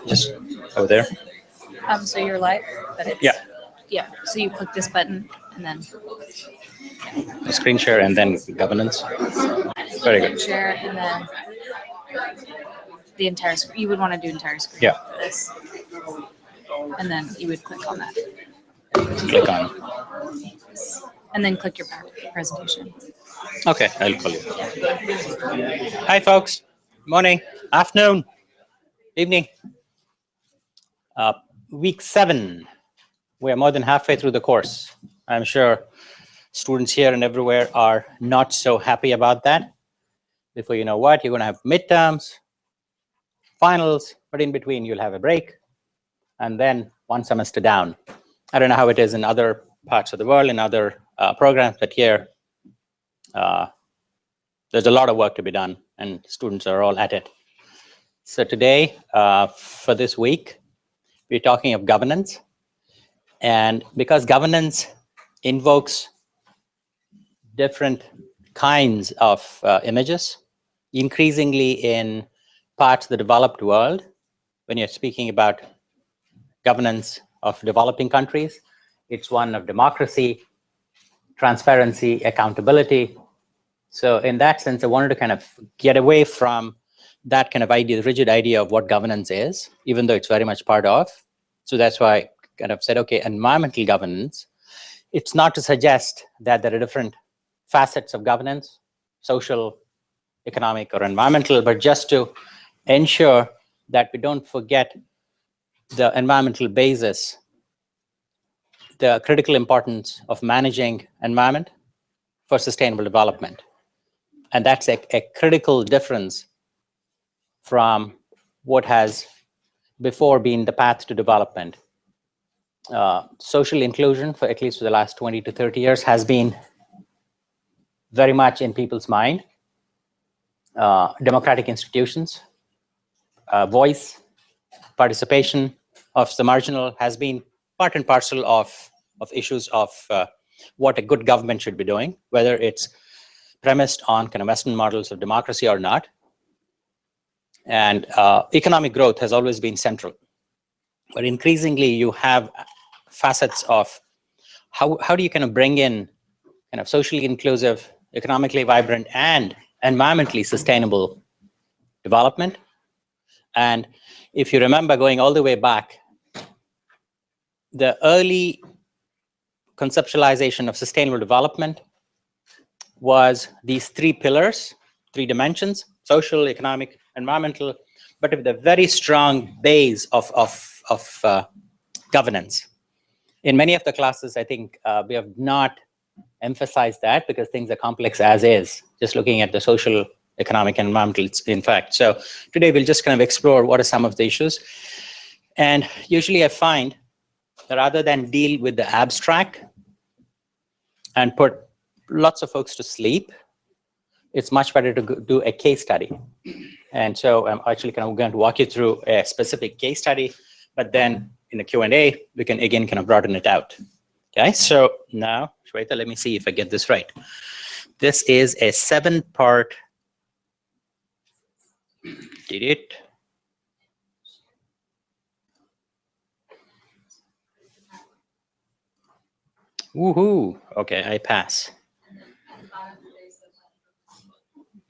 just over there. So you're live, but it's yeah. So you click this button and then Screen share and then governance. Very good. Share and then the entire screen. You would want to do entire screen. Yeah. For this, and then you would click on that. Click on. And then click your presentation. Okay, I'll call you. Hi, folks. Morning, afternoon, evening. Week 7. We're more than halfway through the course. I'm sure students here and everywhere are not so happy about that. Before you know what, you're going to have midterms, finals, but in between you'll have a break, and then one semester down. I don't know how it is in other parts of the world, in other programs, but here there's a lot of work to be done, and students are all at it. So today, for this week, we're talking of governance. And because governance invokes different kinds of images, increasingly in parts of the developed world, when you're speaking about governance of developing countries, it's one of democracy, transparency, accountability. So in that sense, I wanted to kind of get away from that kind of idea, the rigid idea of what governance is, even though it's very much part of. So that's why I kind of said, okay, environmental governance, it's not to suggest that there are different facets of governance, social, economic, or environmental, but just to ensure that we don't forget the environmental basis, the critical importance of managing environment for sustainable development. And that's a critical difference from what has before been the path to development. Social inclusion, for at least for the last 20 to 30 years, has been very much in people's mind. Democratic institutions, voice, participation of the marginal has been part and parcel of issues of what a good government should be doing, whether it's premised on kind of Western models of democracy or not. And economic growth has always been central. But increasingly, you have facets of how do you kind of bring in kind of socially inclusive, economically vibrant, and environmentally sustainable development. And if you remember going all the way back, the early conceptualization of sustainable development was these 3 pillars, 3 dimensions: social, economic, environmental, but with a very strong base of governance. In many of the classes, I think we have not emphasized that because things are complex as is, just looking at the social, economic, and environmental, in fact. So today we'll just kind of explore what are some of the issues. And usually I find that rather than deal with the abstract and put lots of folks to sleep, it's much better to do a case study. And so I'm actually kind of going to walk you through a specific case study, but then in the Q&A, we can again kind of broaden it out. Okay, so now, Shweta, let me see if I get this right. This is a 7-part, did it? Woohoo, okay, I pass.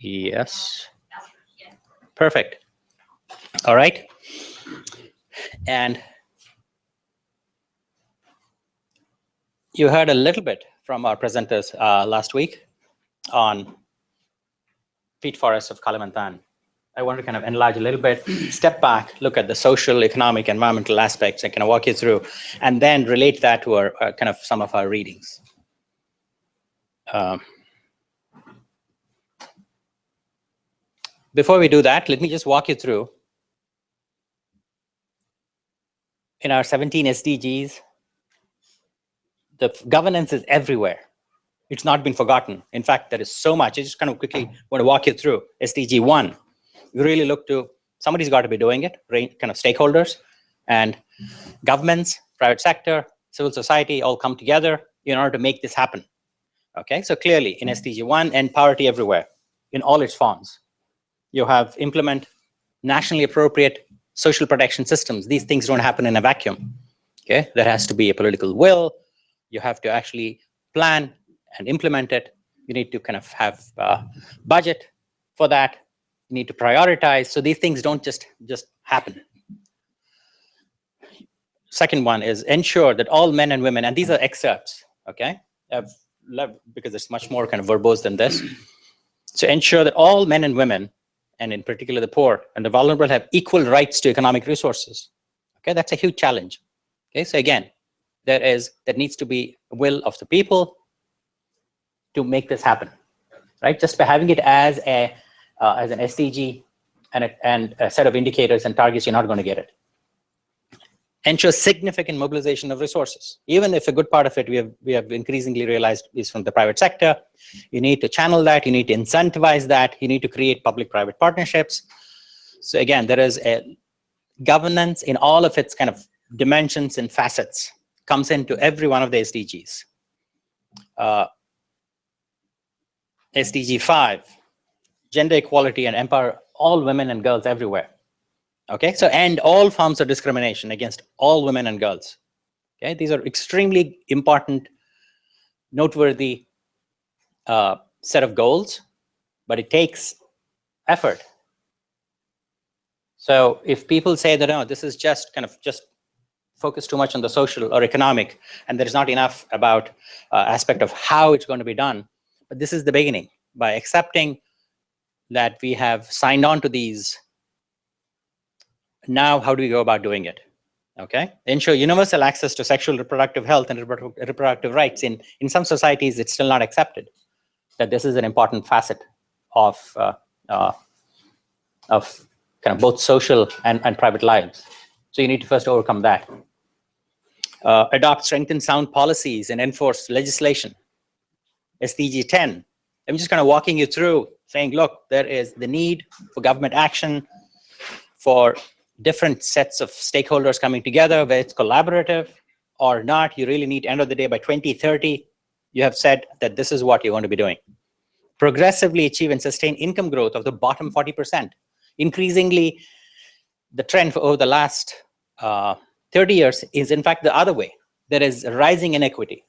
Yes, perfect. All right, and you heard a little bit from our presenters last week on peat forests of Kalimantan. I want to kind of enlarge a little bit, step back, look at the social, economic, environmental aspects, and kind of walk you through, and then relate that to our kind of some of our readings. Before we do that, let me just walk you through. In our 17 SDGs, the governance is everywhere. It's not been forgotten. In fact, there is so much. I just kind of quickly want to walk you through SDG 1. You really look to, somebody's got to be doing it, kind of stakeholders and governments, private sector, civil society all come together in order to make this happen. Okay, so clearly in SDG 1, end poverty everywhere in all its forms. You have implement nationally appropriate social protection systems. These things don't happen in a vacuum. Okay, there has to be a political will. You have to actually plan and implement it. You need to kind of have budget for that. You need to prioritize. So these things don't just happen. Second one is ensure that all men and women, and these are excerpts, okay? I've loved, because it's much more kind of verbose than this. So ensure that all men and women, and in particular the poor and the vulnerable, have equal rights to economic resources. Okay, that's a huge challenge. Okay, so again, there needs to be a will of the people to make this happen, right? Just by having it as an SDG and a set of indicators and targets, you're not going to get it. Ensure significant mobilization of resources. Even if a good part of it we have increasingly realized is from the private sector, you need to channel that, you need to incentivize that, you need to create public-private partnerships. So again, there is a governance in all of its kind of dimensions and facets, comes into every one of the SDGs. SDG 5, gender equality and empower all women and girls everywhere. Okay, so end all forms of discrimination against all women and girls. Okay, these are extremely important, noteworthy set of goals, but it takes effort. So if people say that, no, this is just kind of just focus too much on the social or economic, and there's not enough about aspect of how it's going to be done, but this is the beginning. By accepting that we have signed on to these, now how do we go about doing it? Okay, ensure universal access to sexual reproductive health and reproductive rights. In some societies, it's still not accepted that this is an important facet of kind of both social and private lives. So you need to first overcome that. Adopt, strengthen sound policies and enforce legislation. SDG 10. I'm just kind of walking you through saying, look, there is the need for government action, for different sets of stakeholders coming together, whether it's collaborative or not. You really need, end of the day, by 2030, you have said that this is what you're going to be doing. Progressively achieve and sustain income growth of the bottom 40%. Increasingly, the trend for over the last 30 years is in fact the other way. There is rising inequity.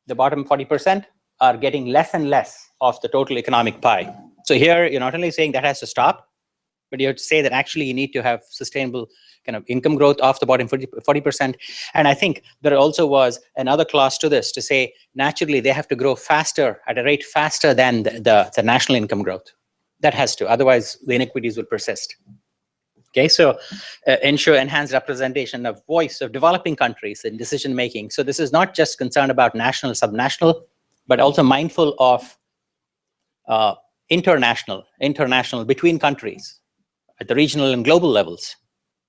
The bottom 40% are getting less and less of the total economic pie. So here, you're not only saying that has to stop, but you have to say that actually you need to have sustainable kind of income growth of the bottom 40%. And I think there also was another clause to this to say, naturally, they have to grow faster, at a rate faster than the national income growth. That has to, otherwise the inequities will persist. Okay, so ensure enhanced representation of voice of developing countries in decision making. So this is not just concerned about national, subnational, but also mindful of international between countries at the regional and global levels,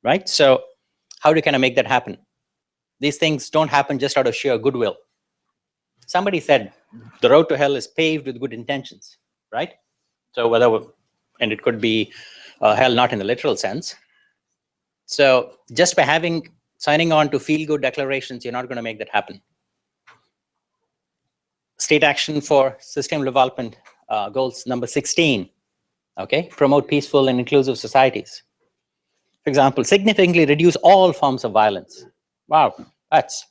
right? So how do you kind of make that happen? These things don't happen just out of sheer goodwill. Somebody said the road to hell is paved with good intentions, right? So and it could be hell not in the literal sense. So just by signing on to feel-good declarations, you're not going to make that happen. State action for sustainable development goals number 16. Okay, promote peaceful and inclusive societies. For example, significantly reduce all forms of violence. Wow, that's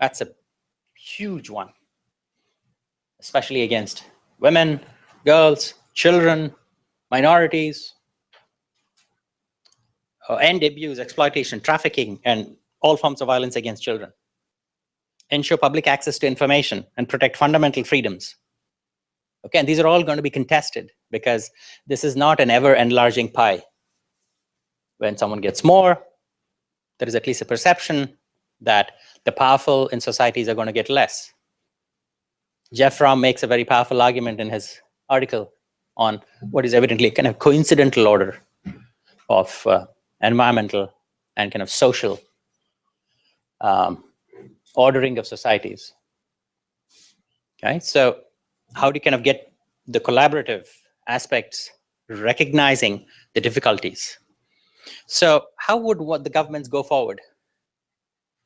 a huge one, especially against women, girls, children, minorities, end abuse, exploitation, trafficking, and all forms of violence against children. Ensure public access to information and protect fundamental freedoms. Okay, and these are all going to be contested because this is not an ever-enlarging pie. When someone gets more, there is at least a perception that the powerful in societies are going to get less. Jeff Fromm makes a very powerful argument in his article on what is evidently kind of coincidental order of environmental and kind of social ordering of societies. Okay, so how do you kind of get the collaborative aspects, recognizing the difficulties? So how would the governments go forward?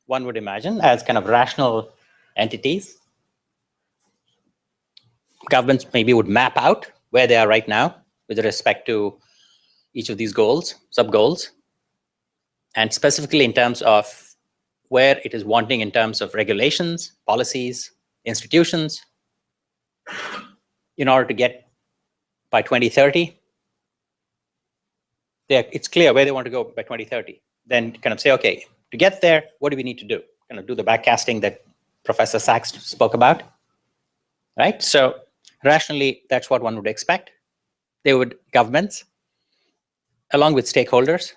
One would imagine as kind of rational entities. Governments maybe would map out where they are right now with respect to each of these goals, sub-goals, and specifically in terms of where it is wanting in terms of regulations, policies, institutions, in order to get by 2030. It's clear where they want to go by 2030. Then kind of say, okay, to get there, what do we need to do? Kind of do the backcasting that Professor Sachs spoke about, right? So rationally, that's what one would expect. Governments, along with stakeholders,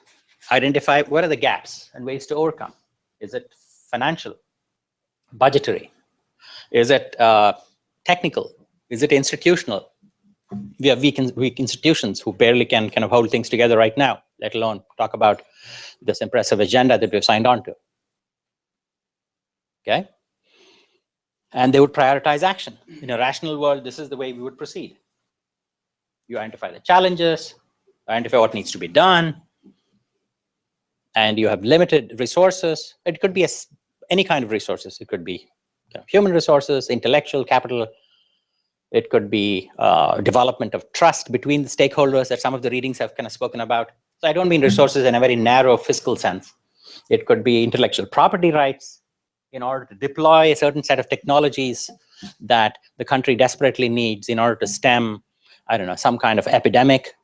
identify what are the gaps and ways to overcome. Is it financial, budgetary? Is it technical? Is it institutional? We have weak institutions who barely can kind of hold things together right now, let alone talk about this impressive agenda that we've signed on to. Okay? And they would prioritize action. In a rational world, this is the way we would proceed. You identify the challenges, identify what needs to be done, and you have limited resources. It could be any kind of resources. It could be human resources, intellectual capital. It could be development of trust between the stakeholders that some of the readings have kind of spoken about. So I don't mean resources in a very narrow fiscal sense. It could be intellectual property rights in order to deploy a certain set of technologies that the country desperately needs in order to stem, I don't know, some kind of epidemic,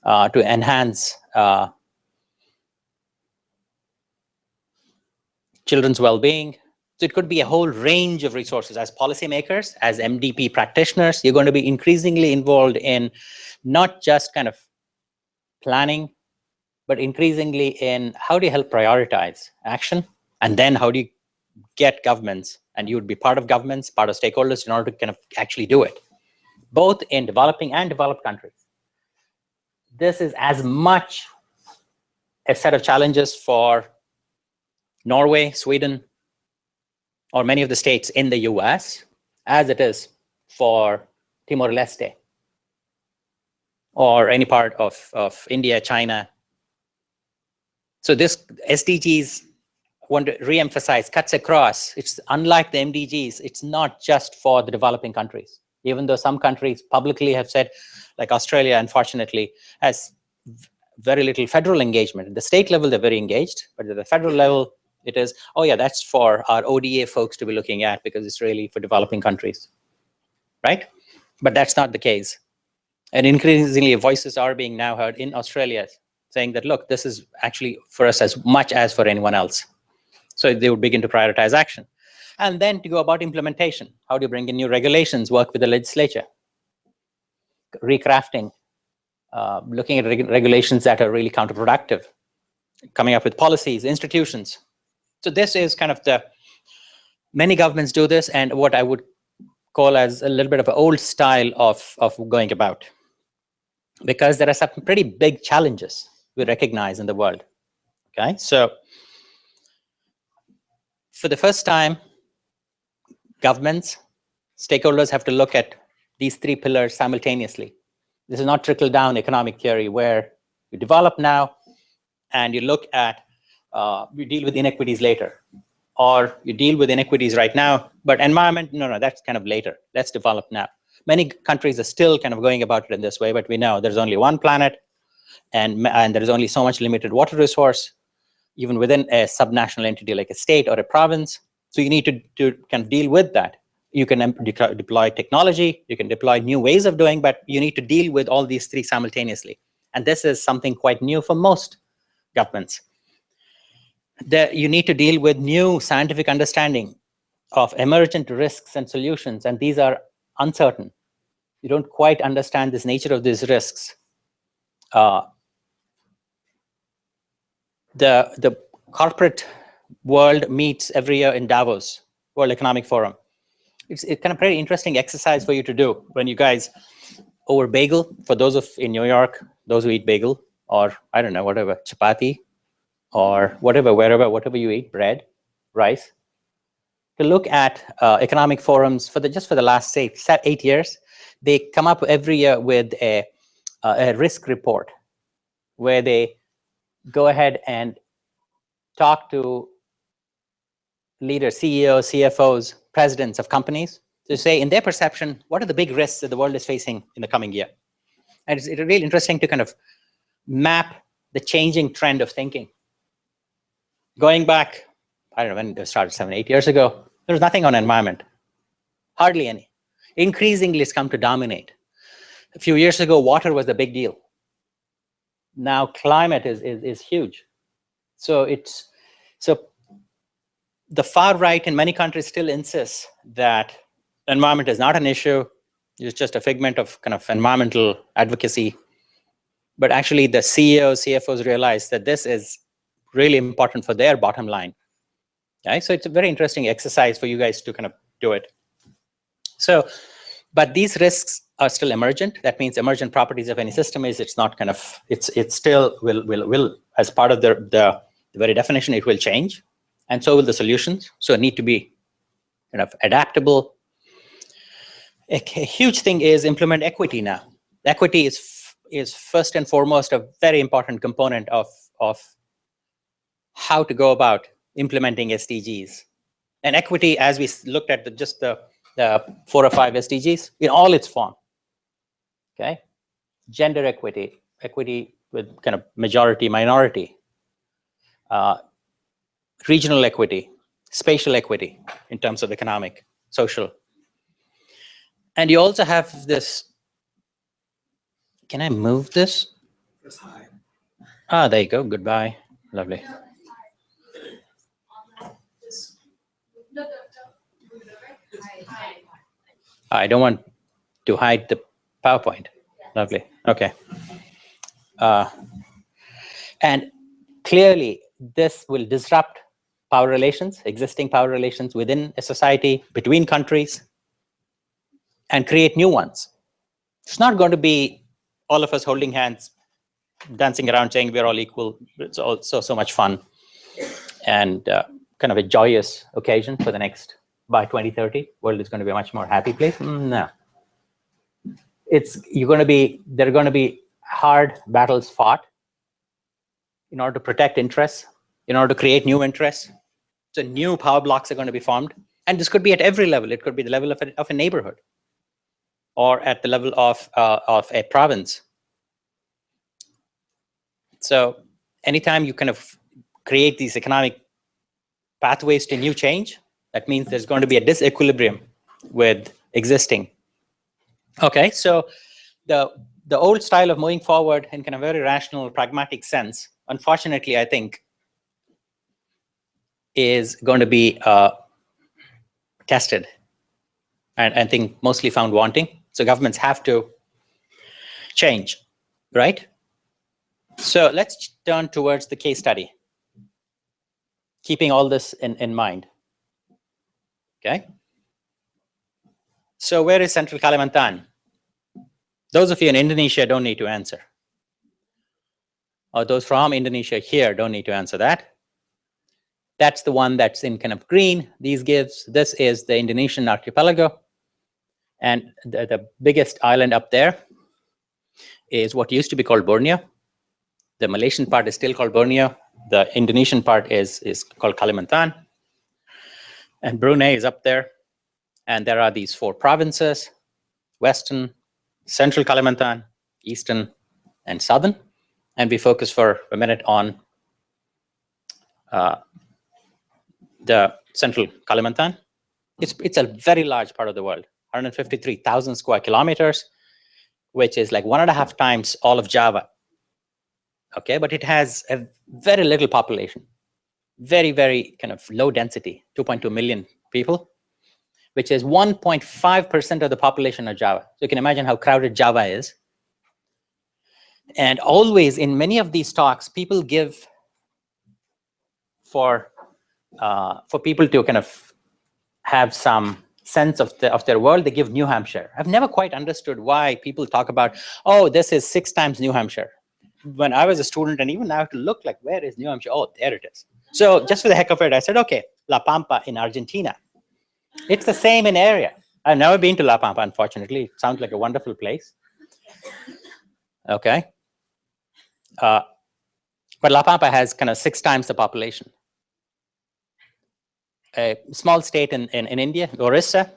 to enhance children's well-being. So it could be a whole range of resources. As policymakers, as MDP practitioners, you're going to be increasingly involved in not just kind of planning, but increasingly in how do you help prioritize action, and then how do you get governments, and you would be part of governments, part of stakeholders in order to kind of actually do it, both in developing and developed countries. This is as much a set of challenges for Norway, Sweden, or many of the states in the US as it is for Timor-Leste or any part of India, China. So this SDGs, want to re-emphasize, cuts across. It's unlike the MDGs. It's not just for the developing countries, even though some countries publicly have said, like Australia, unfortunately, has very little federal engagement. At the state level, they're very engaged, but at the federal level, it is, oh yeah, that's for our ODA folks to be looking at because it's really for developing countries, right? But that's not the case. And increasingly, voices are being now heard in Australia saying that, look, this is actually for us as much as for anyone else. So they would begin to prioritize action. And then to go about implementation. How do you bring in new regulations, work with the legislature? Recrafting, looking at regulations that are really counterproductive, coming up with policies, institutions. So this is kind of many governments do this, and what I would call as a little bit of an old style of going about. Because there are some pretty big challenges we recognize in the world, okay? So for the first time, governments, stakeholders have to look at these three pillars simultaneously. This is not trickle-down economic theory where you develop now and you look at, you deal with inequities later, or you deal with inequities right now, but environment, no, that's kind of later. Let's develop now. Many countries are still kind of going about it in this way, but we know there's only one planet, and there is only so much limited water resource, even within a subnational entity like a state or a province. So you need to kind of deal with that. You can deploy technology, you can deploy new ways of doing, but you need to deal with all these three simultaneously. And this is something quite new for most governments. You need to deal with new scientific understanding of emergent risks and solutions, and these are uncertain. You don't quite understand this nature of these risks. The corporate world meets every year in Davos, World Economic Forum. It's kind of very interesting exercise for you to do when you guys over bagel, for those in New York, those who eat bagel, or I don't know, whatever, chapati, or whatever, whatever you eat, bread, rice, to look at economic forums just for the last, say, 8 years. They come up every year with a risk report where they go ahead and talk to leaders, CEOs, CFOs, presidents of companies to say, in their perception, what are the big risks that the world is facing in the coming year? And it's really interesting to kind of map the changing trend of thinking. Going back, I don't know when it started, 7, 8 years ago, there was nothing on environment, hardly any. Increasingly, it's come to dominate. A few years ago, water was the big deal. Now climate is huge. So the far right in many countries still insists that environment is not an issue. It's just a figment of kind of environmental advocacy. But actually the CEOs, CFOs realize that this is really important for their bottom line. Okay? So it's a very interesting exercise for you guys to kind of do it. So, but these risks are still emergent. That means emergent properties of any system is it's not kind of, it's still will as part of the very definition, it will change. And so will the solutions. So it need to be kind of adaptable. A huge thing is implement equity now. Equity is first and foremost a very important component of how to go about implementing SDGs. And equity, as we looked at just the 4 or 5 SDGs, in all its form. Okay, gender equity, equity with kind of majority, minority, regional equity, spatial equity in terms of economic, social. And you also have this, can I move this? Ah, there you go, goodbye, lovely. I don't want to hide the PowerPoint, lovely, okay. And clearly, this will disrupt power relations, existing power relations within a society, between countries, and create new ones. It's not going to be all of us holding hands, dancing around saying we're all equal. It's also so much fun and kind of a joyous occasion for the next, by 2030, world is going to be a much more happy place. No. There are going to be hard battles fought in order to protect interests, in order to create new interests. So new power blocks are going to be formed. And this could be at every level. It could be the level of a neighborhood or at the level of a province. So anytime you kind of create these economic pathways to new change, that means there's going to be a disequilibrium with existing. Okay, so the old style of moving forward in kind of very rational, pragmatic sense, unfortunately, I think, is going to be tested and I think mostly found wanting. So governments have to change, right? So let's turn towards the case study, keeping all this in mind. Okay. So where is Central Kalimantan? Those of you in Indonesia don't need to answer. Or those from Indonesia here don't need to answer that. That's the one that's in kind of green. This is the Indonesian archipelago. And the biggest island up there is what used to be called Borneo. The Malaysian part is still called Borneo. The Indonesian part is called Kalimantan. And Brunei is up there. And there are these 4 provinces: Western, Central Kalimantan, Eastern, and Southern. And we focus for a minute on the Central Kalimantan. It's a very large part of the world, 153,000 square kilometers, which is like 1.5 times all of Java. Okay, but it has a very little population, very, very kind of low density, 2.2 million people, which is 1.5% of the population of Java. So you can imagine how crowded Java is. And always in many of these talks, people give for people to kind of have some sense of their world, they give New Hampshire. I've never quite understood why people talk about, oh, this is 6 times New Hampshire. When I was a student, and even now I have to look like, where is New Hampshire? Oh, there it is. So just for the heck of it, I said, okay, La Pampa in Argentina. It's the same in area. I've never been to La Pampa, unfortunately. It sounds like a wonderful place. Okay. But La Pampa has kind of 6 times the population. A small state in India, Orissa,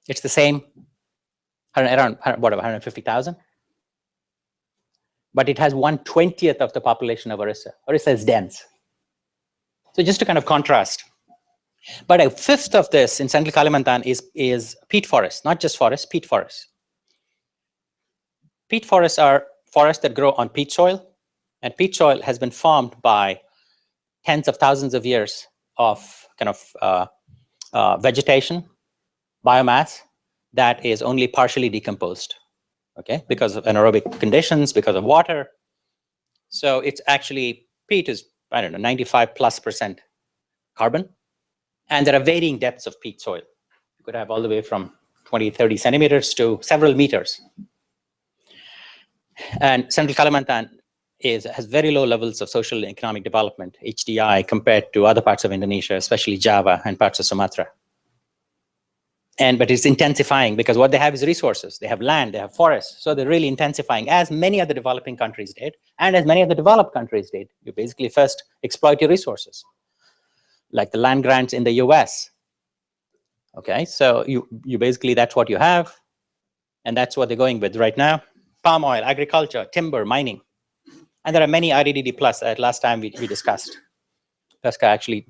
it's the same, around whatever, 150,000. but it has 1/20th of the population of Orissa. Orissa is dense. So just to kind of contrast. But a fifth of this in central Kalimantan is peat forests, not just forests, peat forests. Peat forests are forests that grow on peat soil, and peat soil has been formed by tens of thousands of years of kind of vegetation, biomass that is only partially decomposed, okay, because of anaerobic conditions, because of water. So it's actually, peat is, I don't know, 95+% carbon. And there are varying depths of peat soil. You could have all the way from 20, 30 centimeters to several meters. And central Kalimantan has very low levels of social and economic development, HDI, compared to other parts of Indonesia, especially Java and parts of Sumatra. But it's intensifying because what they have is resources. They have land, they have forests. So they're really intensifying, as many other developing countries did, and as many of the developed countries did. You basically first exploit your resources, like the land grants in the US. Okay, so you basically, that's what you have, and that's what they're going with right now. Palm oil, agriculture, timber, mining. And there are many REDD plus. Last time we discussed. Pesca actually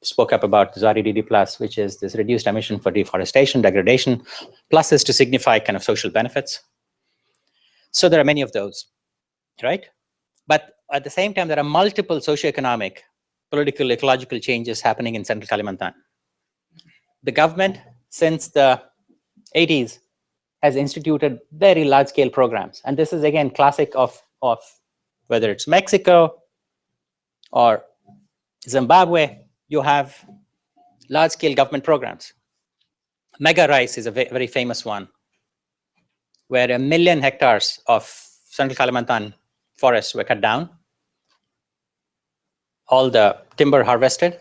spoke up about this REDD plus, which is this reduced emission for deforestation, degradation. Plus is to signify kind of social benefits. So there are many of those, right? But at the same time, there are multiple socioeconomic, political, ecological changes happening in central Kalimantan. The government, since the 80s, has instituted very large-scale programs. And this is, again, classic of whether it's Mexico or Zimbabwe, you have large-scale government programs. Mega Rice is a very famous one, where 1 million hectares of central Kalimantan forests were cut down, all the timber harvested,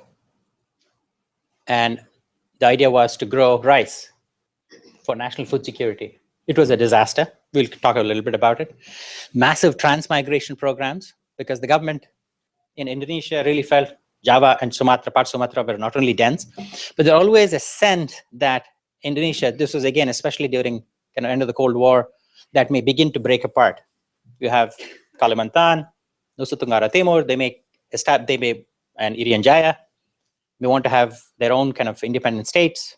and the idea was to grow rice for national food security. It was a disaster. We'll talk a little bit about it. Massive transmigration programs, because the government in Indonesia really felt Java and Sumatra, parts of Sumatra were not only dense, but there always a sense that Indonesia, this was again, especially during kind of end of the Cold War, that may begin to break apart. You have Kalimantan, Nusa Tenggara Timur, and Irian Jaya, they want to have their own kind of independent states,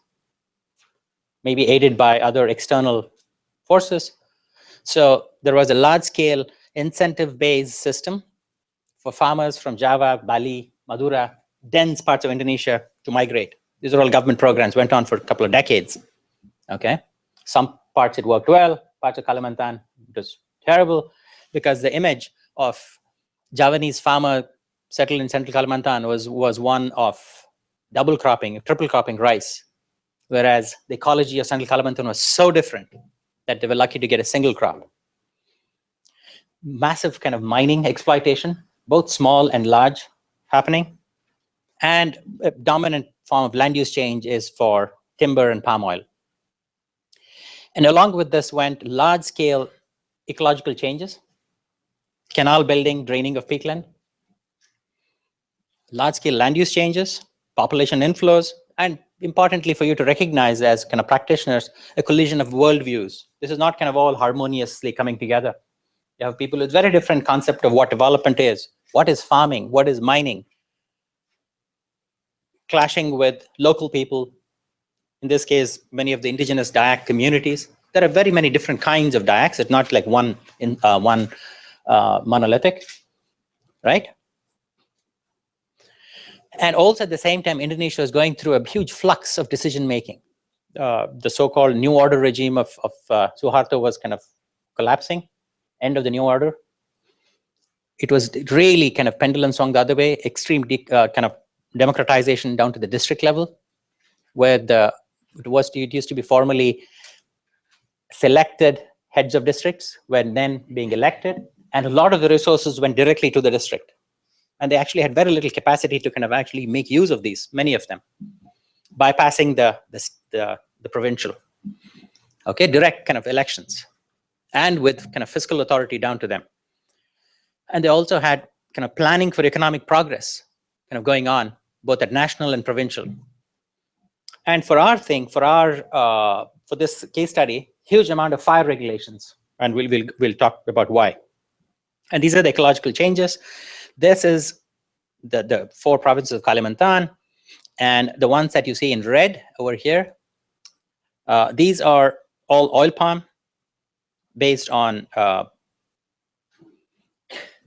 maybe aided by other external forces. So there was a large-scale incentive-based system for farmers from Java, Bali, Madura, dense parts of Indonesia to migrate. These are all government programs, went on for a couple of decades. Okay, some parts it worked well, parts of Kalimantan it was terrible, because the image of Javanese farmer settled in central Kalimantan was one of double cropping, triple cropping rice, whereas the ecology of central Kalimantan was so different that they were lucky to get a single crop. Massive kind of mining exploitation, both small and large, happening. And a dominant form of land use change is for timber and palm oil. And along with this went large-scale ecological changes, canal building, draining of peatland, large-scale land use changes, population inflows, and importantly for you to recognize as kind of practitioners, a collision of worldviews. This is not kind of all harmoniously coming together. You have people with very different concept of what development is, what is farming, what is mining, clashing with local people, in this case, many of the indigenous Dayak communities. There are very many different kinds of Dayaks. It's not like one monolithic, right? And also at the same time, Indonesia is going through a huge flux of decision-making. The so-called New Order regime of Suharto was kind of collapsing, end of the New Order. It was really kind of pendulum swung the other way, extreme kind of democratization down to the district level, where it used to be formally selected heads of districts were then being elected, and a lot of the resources went directly to the district. And they actually had very little capacity to kind of actually make use of these, many of them, bypassing the provincial, okay, direct kind of elections, and with kind of fiscal authority down to them. And they also had kind of planning for economic progress kind of going on, both at national and provincial. And for our thing, for this case study, huge amount of fire regulations, and we'll talk about why. And these are the ecological changes. This is the 4 provinces of Kalimantan, and the ones that you see in red over here, these are all oil palm based on the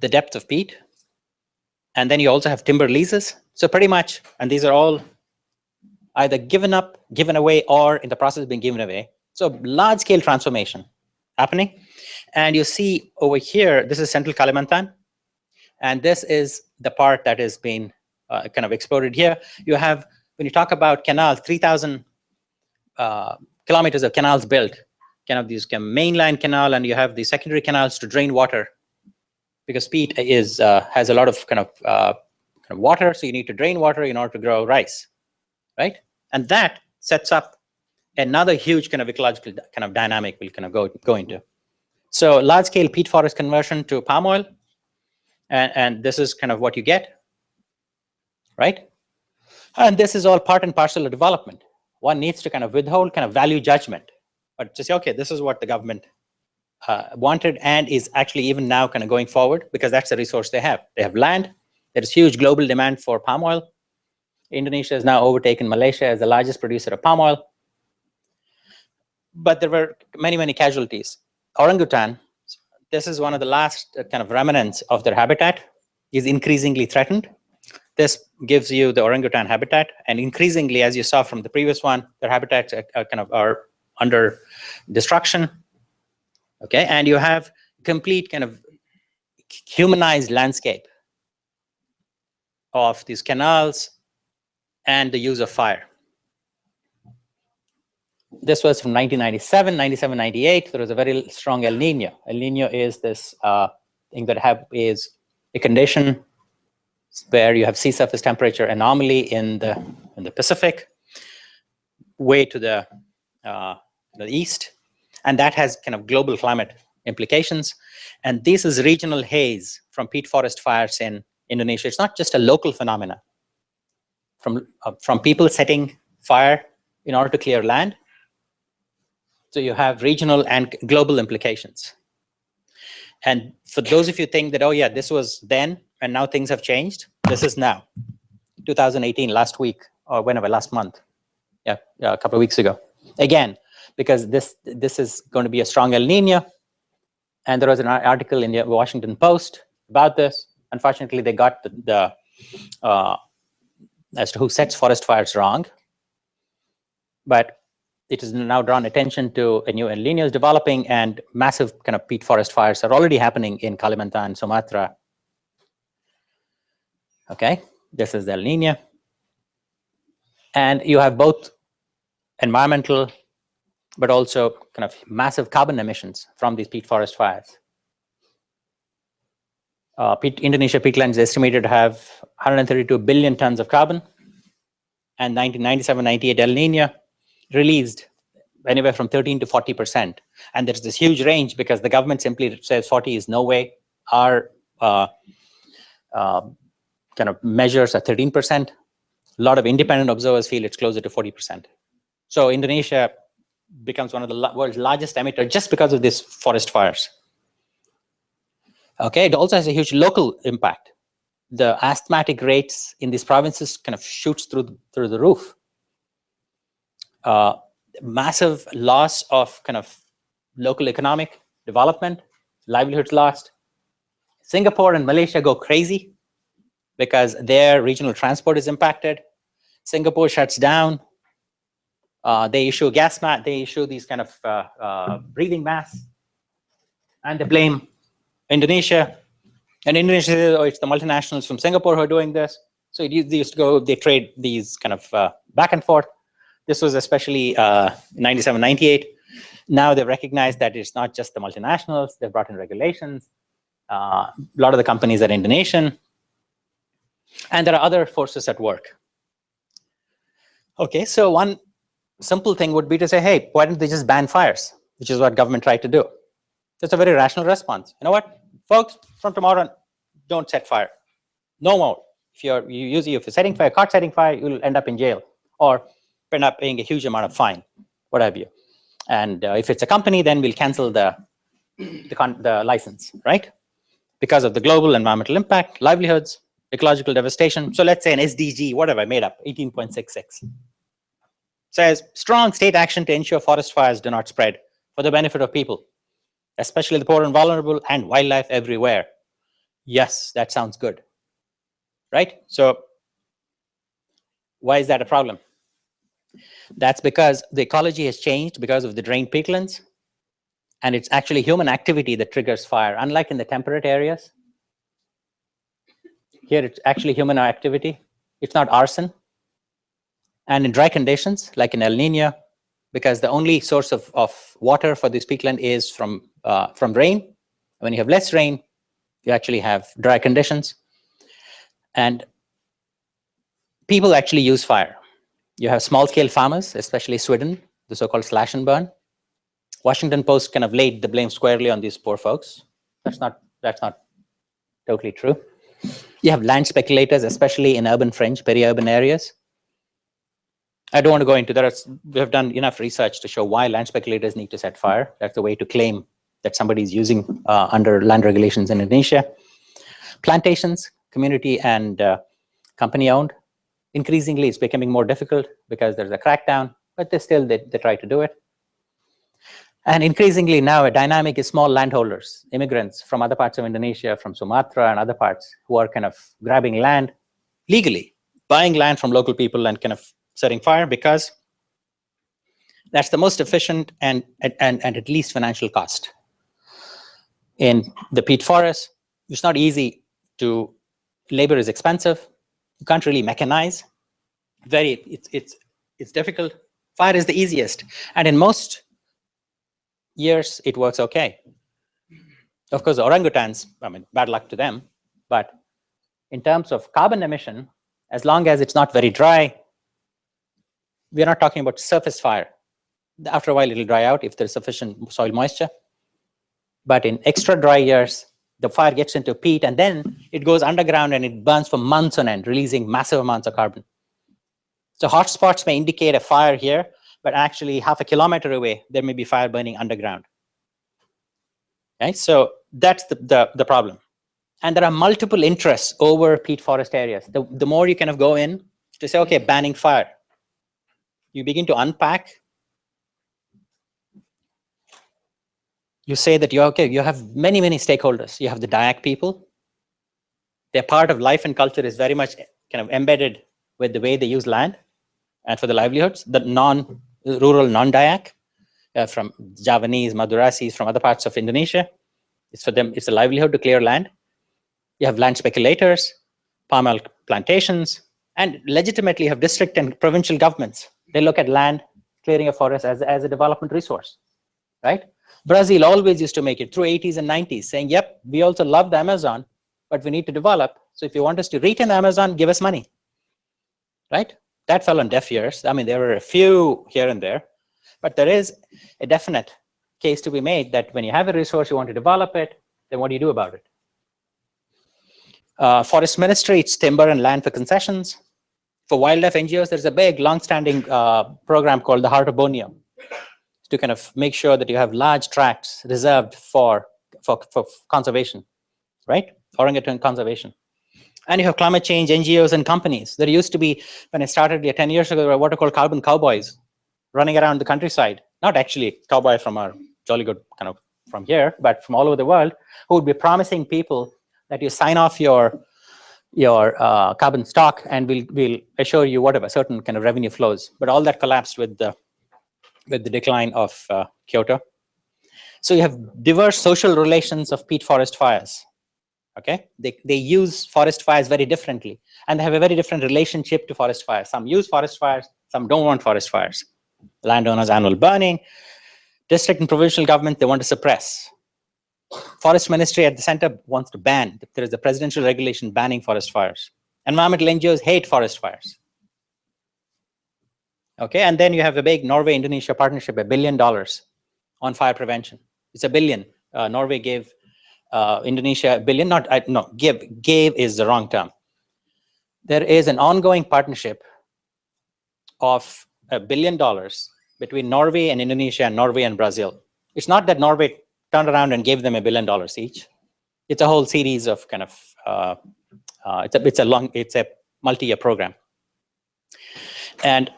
depth of peat. And then you also have timber leases. So pretty much, and these are all either given up, given away, or in the process of being given away. So large scale transformation happening. And you see over here, this is central Kalimantan. And this is the part that has been kind of exploded here. You have, when you talk about canals, 3,000 kilometers of canals built, kind of these mainline canal, and you have the secondary canals to drain water, because peat is has a lot of kind of water, so you need to drain water in order to grow rice, right? And that sets up another huge kind of ecological kind of dynamic we'll kind of go into. So large scale peat forest conversion to palm oil, and this is kind of what you get, right? And this is all part and parcel of development. One needs to kind of withhold kind of value judgment, but just say, okay, this is what the government wanted and is actually even now kind of going forward, because that's the resource they have. They have land. There is huge global demand for palm oil. Indonesia has now overtaken Malaysia as the largest producer of palm oil. But there were many, many casualties. Orangutan, this is one of the last kind of remnants of their habitat, is increasingly threatened. This gives you the orangutan habitat, and increasingly, as you saw from the previous one, their habitats are under destruction. Okay, and you have complete kind of humanized landscape of these canals and the use of fire. This was from 1997, 97, 98. There was a very strong El Nino. El Nino is this thing that is a condition where you have sea surface temperature anomaly in the Pacific, way to the east, and that has kind of global climate implications. And this is regional haze from peat forest fires in Indonesia. It's not just a local phenomena from people setting fire in order to clear land. So you have regional and global implications. And for those of you who think that, oh yeah, this was then and now things have changed, this is now, 2018, last week, or whenever, last month, yeah, a couple of weeks ago. Again, because this is going to be a strong El Nino, and there was an article in the Washington Post about this. Unfortunately, they got the as to who sets forest fires wrong, but it has now drawn attention to a new El Nino is developing, and massive kind of peat forest fires are already happening in Kalimantan, Sumatra. Okay, this is the El Nino. And you have both environmental, but also kind of massive carbon emissions from these peat forest fires. Indonesia peatlands is estimated to have 132 billion tons of carbon, and 1997-98 El Nino released anywhere from 13 to 40%. And there's this huge range because the government simply says 40 is no way. Our kind of measures are 13%. A lot of independent observers feel it's closer to 40%. So Indonesia becomes one of the world's largest emitters just because of these forest fires. Okay, it also has a huge local impact. The asthmatic rates in these provinces kind of shoots through the roof. Massive loss of kind of local economic development, livelihoods lost. Singapore and Malaysia go crazy because their regional transport is impacted. Singapore shuts down. They issue gas mask. They issue these kind of breathing masks, and they blame Indonesia. And Indonesia says, oh, it's the multinationals from Singapore who are doing this. So they used to go, they trade these kind of back and forth. This was especially 97, 98. Now they recognize that it's not just the multinationals. They've brought in regulations. A lot of the companies are Indonesian. And there are other forces at work. Okay, so one simple thing would be to say, hey, why don't they just ban fires? Which is what government tried to do. That's a very rational response. You know what, folks, from tomorrow on, don't set fire. No more. If you're setting fire, caught setting fire, you'll end up in jail or end up paying a huge amount of fine, what have you. And if it's a company, then we'll cancel the license, right? because of the global environmental impact, livelihoods, ecological devastation. So let's say an SDG, what have I made up? 18.66 says strong state action to ensure forest fires do not spread for the benefit of people, especially the poor and vulnerable, and wildlife everywhere. Yes, that sounds good, right? So why is that a problem? That's because the ecology has changed because of the drained peatlands, and it's actually human activity that triggers fire. Unlike in the temperate areas, here it's actually human activity. It's not arson. And in dry conditions, like in El Nino, because the only source of water for this peatland is from rain. When you have less rain, you actually have dry conditions. And people actually use fire. You have small-scale farmers, especially Sweden, the so-called slash and burn. Washington Post kind of laid the blame squarely on these poor folks. That's not totally true. You have land speculators, especially in urban fringe, peri-urban areas. I don't want to go into that. We have done enough research to show why land speculators need to set fire. That's the way to claim that somebody is using under land regulations in Indonesia. Plantations, community and company owned. Increasingly, it's becoming more difficult because there's a crackdown, but they try to do it. And increasingly now, a dynamic is small landholders, immigrants from other parts of Indonesia, from Sumatra and other parts, who are kind of grabbing land legally, buying land from local people and kind of setting fire, because that's the most efficient and at least financial cost. In the peat forest, it's not easy to, labor is expensive. You can't really mechanize. It's difficult. Fire is the easiest. And in most years, it works okay. Of course, the orangutans, I mean, bad luck to them. But in terms of carbon emission, as long as it's not very dry, we're not talking about surface fire. After a while, it'll dry out if there's sufficient soil moisture. But in extra dry years, the fire gets into peat, and then it goes underground and it burns for months on end, releasing massive amounts of carbon. So hotspots may indicate a fire here, but actually half a kilometer away, there may be fire burning underground. Okay, so that's the problem. And there are multiple interests over peat forest areas. The more you kind of go in to say, okay, banning fire, you begin to unpack. You say that you have many stakeholders. You have the Dayak people. Their part of life and culture is very much kind of embedded with the way they use land and for the livelihoods. The rural non-Dayak, from Javanese, Madurasis, from other parts of Indonesia, it's for them, it's a livelihood to clear land. You have land speculators, palm oil plantations, and legitimately have district and provincial governments. They look at land, clearing a forest as a development resource, right? Brazil always used to make it through 80s and 90s, saying, yep, we also love the Amazon, but we need to develop. So if you want us to retain the Amazon, give us money, right? That fell on deaf ears. I mean, there were a few here and there, but there is a definite case to be made that when you have a resource, you want to develop it, then what do you do about it? Forest Ministry, it's timber and land for concessions. For wildlife NGOs, there's a big, long-standing program called the Heart of Borneo, to kind of make sure that you have large tracts reserved for conservation, right? Orangutan conservation. And you have climate change NGOs and companies. There used to be, when I started 10 years ago, there were what are called carbon cowboys running around the countryside. Not actually cowboy from our jolly good kind of from here, but from all over the world, who would be promising people that you sign off your carbon stock and we'll assure you whatever, certain kind of revenue flows. But all that collapsed with the decline of Kyoto. So you have diverse social relations of peat forest fires. Okay, they use forest fires very differently, and they have a very different relationship to forest fires. Some use forest fires, some don't want forest fires. Landowners, annual burning. District and provincial government, they want to suppress. Forest Ministry at the center wants to ban. There is a presidential regulation banning forest fires. Environmental NGOs hate forest fires. Okay, and then you have a big Norway-Indonesia partnership, $1 billion on fire prevention. It's $1 billion. Norway gave Indonesia $1 billion. Gave is the wrong term. There is an ongoing partnership of $1 billion between Norway and Indonesia and Norway and Brazil. It's not that Norway turned around and gave them $1 billion each. It's a whole series of kind of, it's a multi-year program. And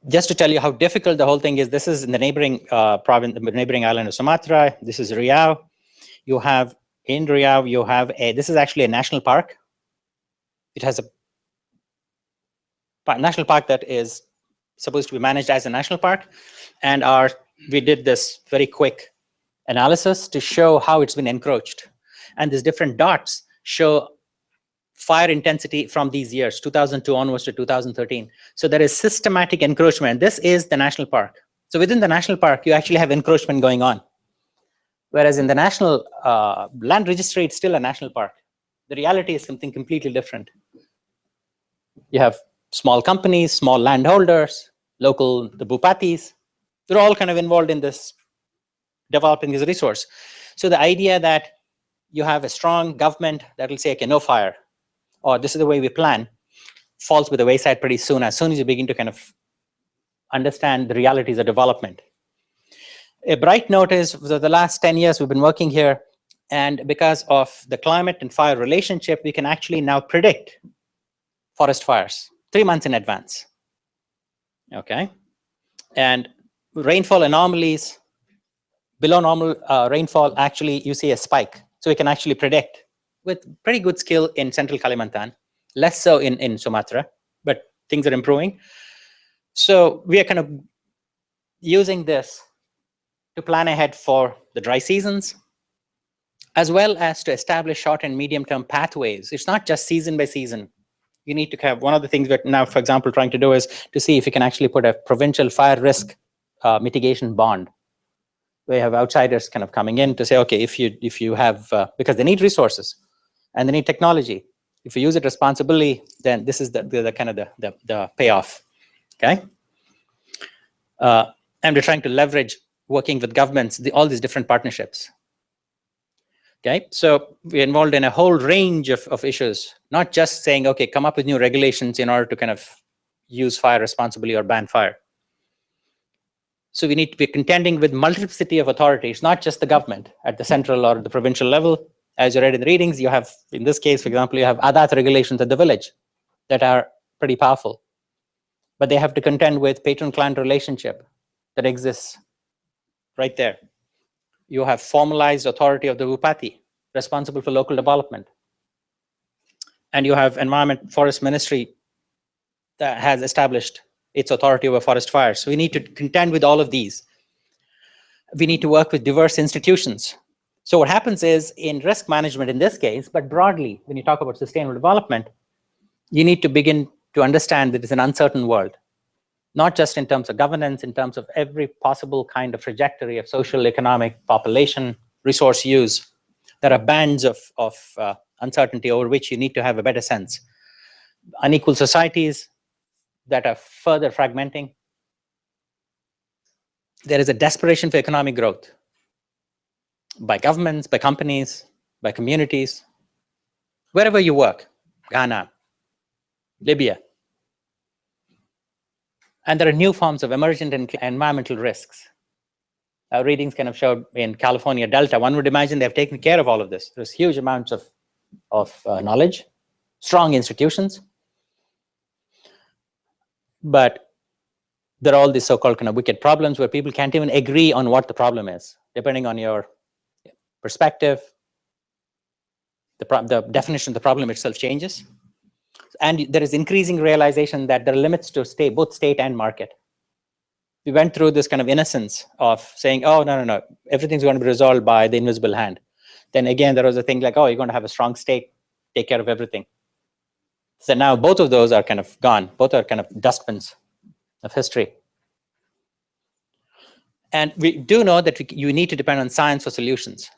just to tell you how difficult the whole thing is, this is in the neighboring province, the neighboring island of Sumatra. This is Riau. You have, in Riau, you have this is actually a national park. It has a national park that is supposed to be managed as a national park. And we did this very quick analysis to show how it's been encroached. And these different dots show fire intensity from these years, 2002 onwards to 2013. So there is systematic encroachment. This is the national park. So within the national park, you actually have encroachment going on. Whereas in the national land registry, it's still a national park. The reality is something completely different. You have small companies, small landholders, the Bhupatis. They're all kind of involved in this, developing this resource. So the idea that you have a strong government that will say, okay, no fire, or this is the way we plan, falls by the wayside pretty soon, as soon as you begin to kind of understand the realities of development. A bright note is the last 10 years we've been working here, and because of the climate and fire relationship, we can actually now predict forest fires 3 months in advance. Okay. And rainfall anomalies, below normal rainfall, actually you see a spike. So we can actually predict with pretty good skill in central Kalimantan, less so in Sumatra, but things are improving. So we are kind of using this to plan ahead for the dry seasons, as well as to establish short and medium-term pathways. It's not just season by season. You need to have, one of the things we're now, for example, trying to do is to see if you can actually put a provincial fire risk mitigation bond. We have outsiders kind of coming in to say, okay, if you have, because they need resources and they need technology. If you use it responsibly, then this is the kind of the payoff. Okay. And we're trying to leverage working with governments, all these different partnerships. Okay, so we're involved in a whole range of issues, not just saying, okay, come up with new regulations in order to kind of use fire responsibly or ban fire. So we need to be contending with multiplicity of authorities, not just the government at the central or the provincial level. As you read in the readings, you have, in this case, for example, you have Adat regulations at the village that are pretty powerful. But they have to contend with patron-client relationship that exists right there. You have formalized authority of the Bupati, responsible for local development. And you have Environment Forest Ministry that has established its authority over forest fires. So we need to contend with all of these. We need to work with diverse institutions. So what happens is in risk management in this case, but broadly, when you talk about sustainable development, you need to begin to understand that it's an uncertain world, not just in terms of governance, in terms of every possible kind of trajectory of social, economic, population, resource use. There are bands of uncertainty over which you need to have a better sense. Unequal societies that are further fragmenting. There is a desperation for economic growth by governments, by companies, by communities, wherever you work, Ghana, Libya. And there are new forms of emergent and environmental risks. Our readings kind of showed in California Delta, one would imagine they've taken care of all of this. There's huge amounts of knowledge, strong institutions, but there are all these so-called kind of wicked problems where people can't even agree on what the problem is, depending on your perspective. The definition of the problem itself changes. And there is increasing realization that there are limits to both state and market. We went through this kind of innocence of saying, oh, no, everything's going to be resolved by the invisible hand. Then again, there was a thing like, oh, you're going to have a strong state, take care of everything. So now both of those are kind of gone. Both are kind of dustbins of history. And we do know that you need to depend on science for solutions.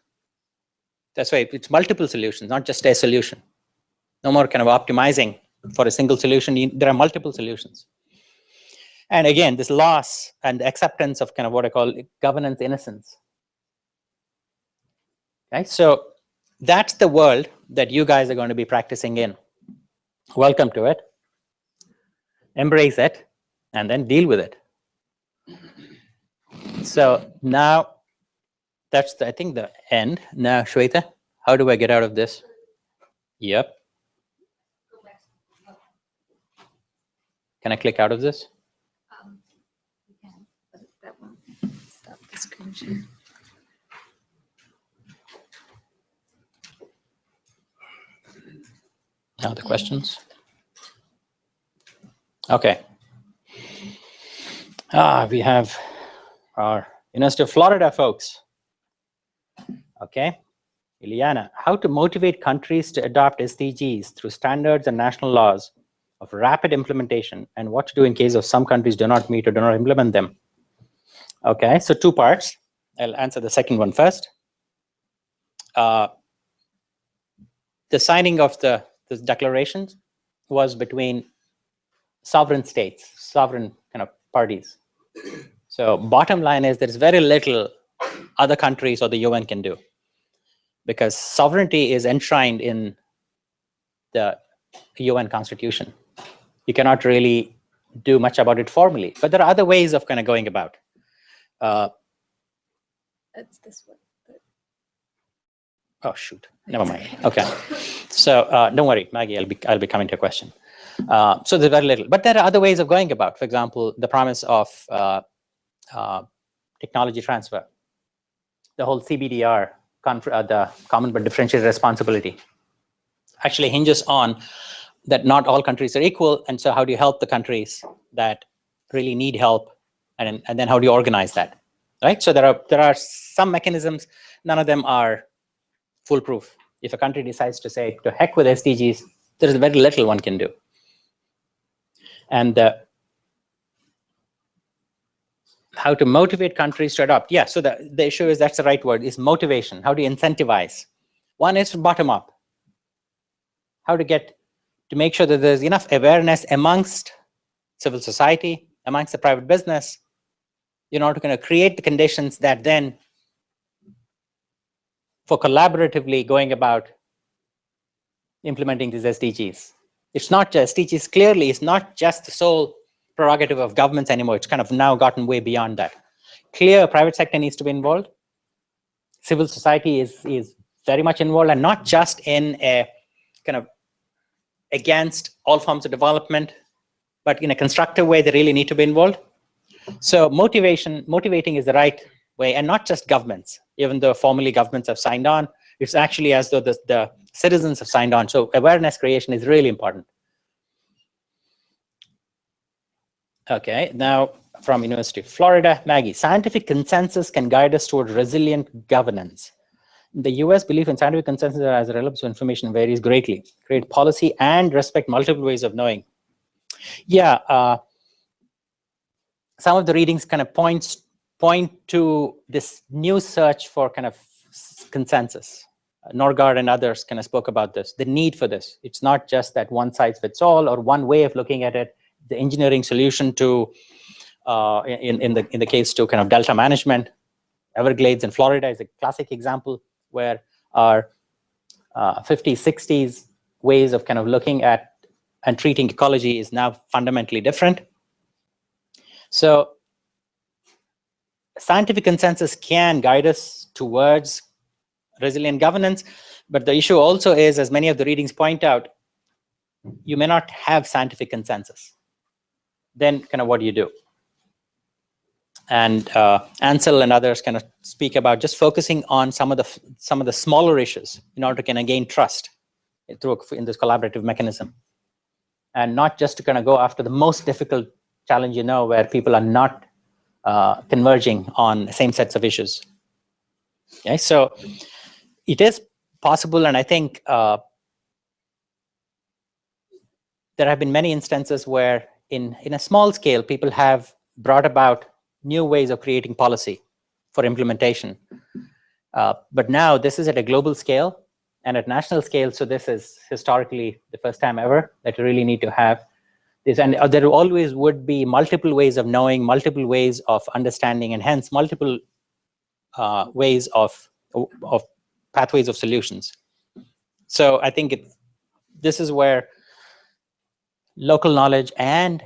That's why it's multiple solutions, not just a solution. No more kind of optimizing for a single solution. There are multiple solutions. And again, this loss and the acceptance of kind of what I call governance innocence. Okay, so that's the world that you guys are going to be practicing in. Welcome to it. Embrace it, and then deal with it. So now, that's I think the end. Now, Shweta, How do I get out of this? Yep. Can I click out of this? You can, but that won't stop the screen share. Now the questions. Okay. We have our University of Florida folks. Okay. Ileana, how to motivate countries to adopt SDGs through standards and national laws of rapid implementation, and what to do in case of some countries do not meet or do not implement them. Okay, so 2 parts. I'll answer the second one first. The signing of the declarations was between sovereign states, sovereign kind of parties. So bottom line is there's very little other countries or the UN can do, because sovereignty is enshrined in the UN Constitution. You cannot really do much about it formally, but there are other ways of kind of going about. That's this one. Oh shoot! Never mind. Okay, so don't worry, Maggie. I'll be coming to your question. So there's very little, but there are other ways of going about. For example, the promise of technology transfer, the whole CBDR, the common but differentiated responsibility, actually hinges on that not all countries are equal, and so how do you help the countries that really need help, and then how do you organize that, right? So there are some mechanisms. None of them are foolproof. If a country decides to say to heck with SDGs, there is very little one can do. And how to motivate countries to adopt? Yeah, so the issue is, that's the right word, is motivation. How do you incentivize? One is bottom up. How to make sure that there's enough awareness amongst civil society, amongst the private business, in order to kind of create the conditions that then, for collaboratively going about implementing these SDGs. It's not just, SDGs clearly is not just the sole prerogative of governments anymore. It's kind of now gotten way beyond that. Clear private sector needs to be involved. Civil society is very much involved, and not just in a kind of against all forms of development, but in a constructive way. They really need to be involved. So motivating is the right way, and not just governments. Even though formally governments have signed on, it's actually as though the citizens have signed on. So awareness creation is really important. Okay, now from University of Florida, Maggie, scientific consensus can guide us toward resilient governance. The US belief in scientific consensus as a relevance of information varies greatly. Create policy and respect multiple ways of knowing. Yeah, some of the readings kind of point to this new search for kind of consensus. Norgard and others kind of spoke about this, the need for this. It's not just that one size fits all or one way of looking at it. The engineering solution to, in the case to kind of delta management, Everglades in Florida is a classic example where our 50s, 60s ways of kind of looking at and treating ecology is now fundamentally different. So scientific consensus can guide us towards resilient governance, but the issue also is, as many of the readings point out, you may not have scientific consensus. Then kind of what do you do? And Ansel and others kind of speak about just focusing on some of the smaller issues in order to kind of gain trust in this collaborative mechanism, and not just to kind of go after the most difficult challenge, where people are not converging on same sets of issues. Okay, so it is possible, and I think there have been many instances where in a small scale, people have brought about new ways of creating policy for implementation. But now this is at a global scale and at national scale, so this is historically the first time ever that you really need to have this. And there always would be multiple ways of knowing, multiple ways of understanding, and hence multiple ways of pathways of solutions. So I think this is where local knowledge and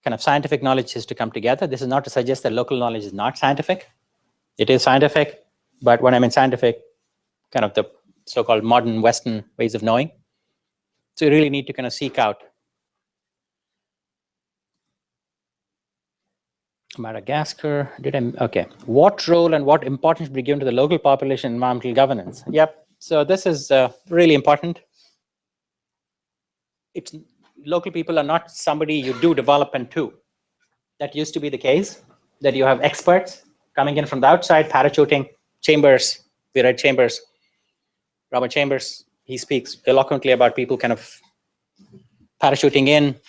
kind of scientific knowledge has to come together. This is not to suggest that local knowledge is not scientific. It is scientific, but when I mean scientific, kind of the so-called modern Western ways of knowing. So you really need to kind of seek out Madagascar. Okay. What role and what importance be given to the local population in environmental governance? Yep. So this is really important. It's local people are not somebody you do development to. That used to be the case, that you have experts coming in from the outside, parachuting. Chambers, we read Chambers, Robert Chambers, he speaks eloquently about people kind of parachuting in,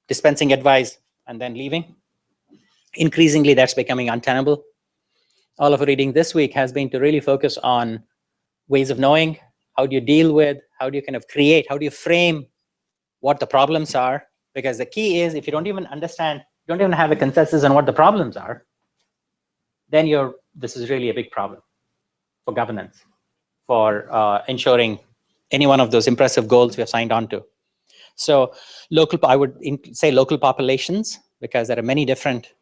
dispensing advice, and then leaving. Increasingly, that's becoming untenable. All of our reading this week has been to really focus on ways of knowing. How do you deal with, how do you kind of create, how do you frame what the problems are? Because the key is, if you don't even understand, you don't even have a consensus on what the problems are, then this is really a big problem for governance, for ensuring any one of those impressive goals we have signed on to. So I would say local populations, because there are many different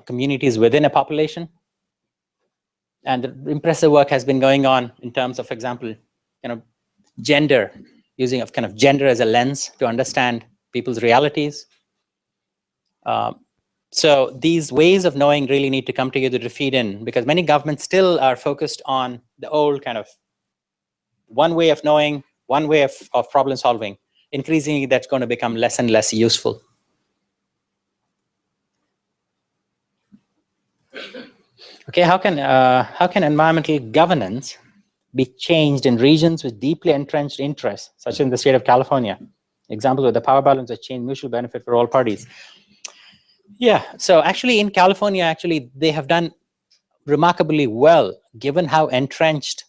communities within a population. And the impressive work has been going on in terms of, for example, gender, using of kind of gender as a lens to understand people's realities. So these ways of knowing really need to come together to feed in, because many governments still are focused on the old kind of one way of knowing, one way of problem solving. Increasingly, that's going to become less and less useful. Okay, how can environmental governance be changed in regions with deeply entrenched interests, such as in the state of California? Examples where the power balance has changed mutual benefit for all parties. Yeah, so actually in California, actually they have done remarkably well, given how entrenched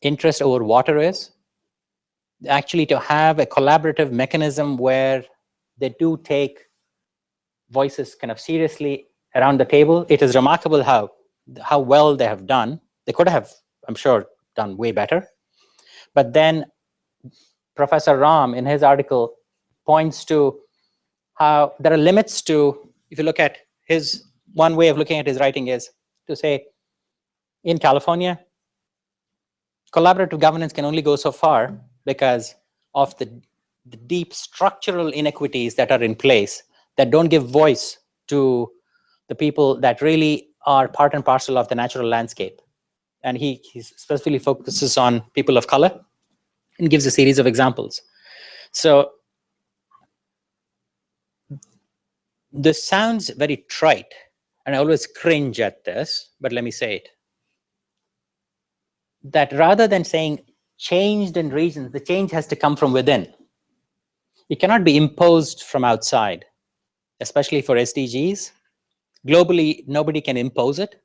interest over water is. Actually, to have a collaborative mechanism where they do take voices kind of seriously around the table. It is remarkable how well they have done. They could have, I'm sure, done way better. But then Professor Ram, in his article, points to how there are limits to, if you look at his, one way of looking at his writing is to say, in California, collaborative governance can only go so far because of the deep structural inequities that are in place that don't give voice to the people that really are part and parcel of the natural landscape. And he specifically focuses on people of color and gives a series of examples. So this sounds very trite, and I always cringe at this, but let me say it. That rather than saying changed in regions, the change has to come from within. It cannot be imposed from outside, especially for SDGs. Globally, nobody can impose it.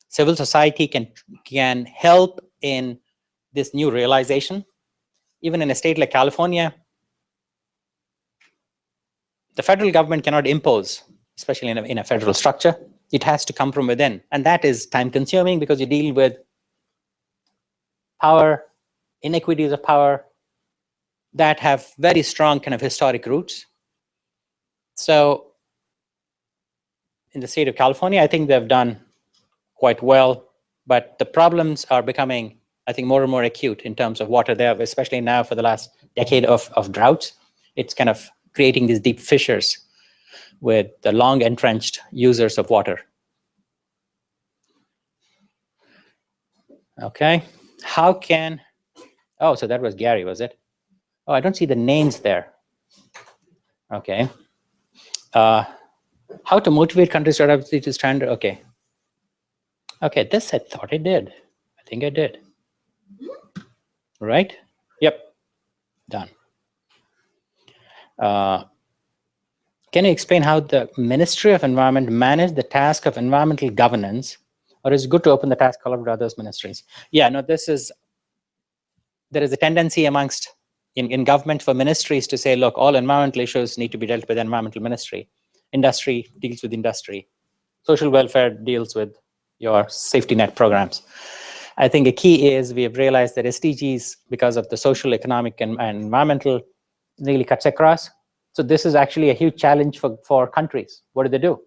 Civil society can help in this new realization. Even in a state like California, the federal government cannot impose, especially in a federal structure. It has to come from within. And that is time consuming because you deal with power, inequities of power that have very strong kind of historic roots. So in the state of California, I think they've done quite well, but the problems are becoming, I think, more and more acute in terms of water there, especially now for the last decade of droughts. It's kind of creating these deep fissures with the long entrenched users of water. Okay, how can, oh, so that was Gary, was it? Oh, I don't see the names there. Okay. How to motivate countries to adapt to standard, okay. Okay, this I thought I did. I think I did. Right? Yep, done. Can you explain how the Ministry of Environment managed the task of environmental governance, or is it good to open the task column to others ministries? Yeah, no, there is a tendency amongst, in government for ministries to say, look, all environmental issues need to be dealt with the environmental ministry. Industry deals with industry. Social welfare deals with your safety net programs. I think a key is we have realized that SDGs, because of the social, economic, and environmental, really cuts across. So this is actually a huge challenge for countries. What do they do?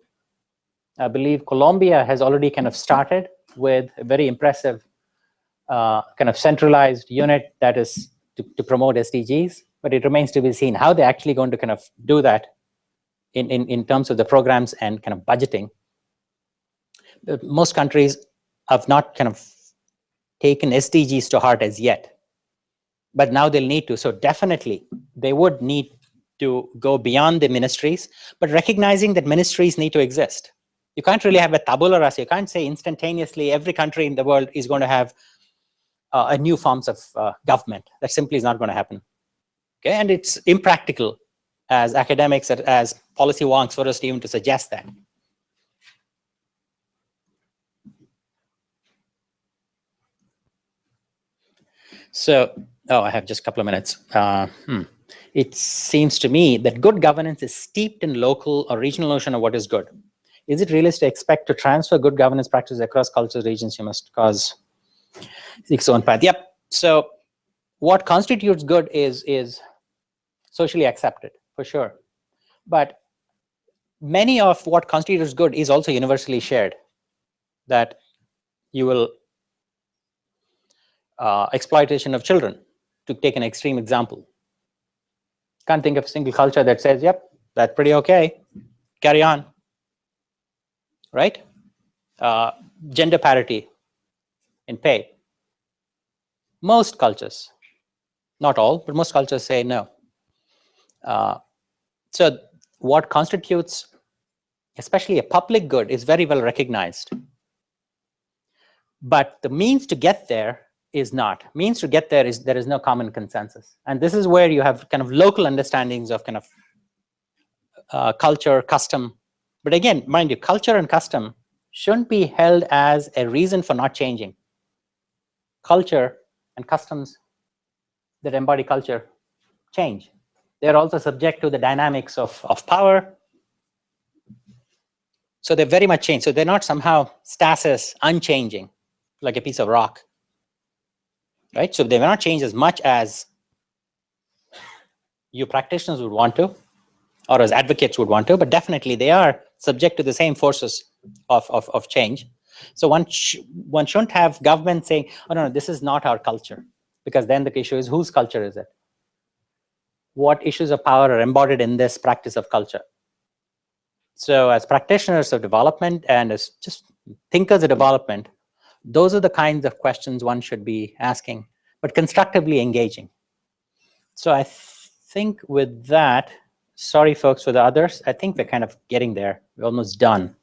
I believe Colombia has already kind of started with a very impressive kind of centralized unit that is to promote SDGs, but it remains to be seen how they're actually going to kind of do that in terms of the programs and kind of budgeting. Most countries have not kind of taken SDGs to heart as yet, but now they'll need to. So definitely they would need to go beyond the ministries, but recognizing that ministries need to exist. You can't really have a tabula rasa. You can't say instantaneously every country in the world is going to have a new forms of government. That simply is not going to happen. Okay, and it's impractical as academics, as policy wonks, for us to even to suggest that. So, I have just a couple of minutes. It seems to me that good governance is steeped in local or regional notion of what is good. Is it realistic to expect to transfer good governance practices across cultures, regions? You must cause its own path. Yep. So what constitutes good is socially accepted, for sure. But many of what constitutes good is also universally shared. That you will exploitation of children, to take an extreme example. Can't think of a single culture that says, yep, that's pretty okay, carry on, right? Gender parity in pay. Most cultures, not all, but most cultures say no. So what constitutes, especially a public good, is very well recognized. But the means to get there is not. Means to get there is there is no common consensus. And this is where you have kind of local understandings of kind of culture, custom. But again, mind you, culture and custom shouldn't be held as a reason for not changing. Culture and customs that embody culture change. They're also subject to the dynamics of power. So they're very much changed. So they're not somehow stasis, unchanging, like a piece of rock. Right? So they may not change as much as you practitioners would want to, or as advocates would want to, but definitely they are subject to the same forces of change. So one shouldn't have government saying, oh, no, this is not our culture, because then the issue is, whose culture is it? What issues of power are embodied in this practice of culture? So as practitioners of development and as just thinkers of development, those are the kinds of questions one should be asking, but constructively engaging. So I think with that, sorry folks for the others, I think we're kind of getting there. We're almost done.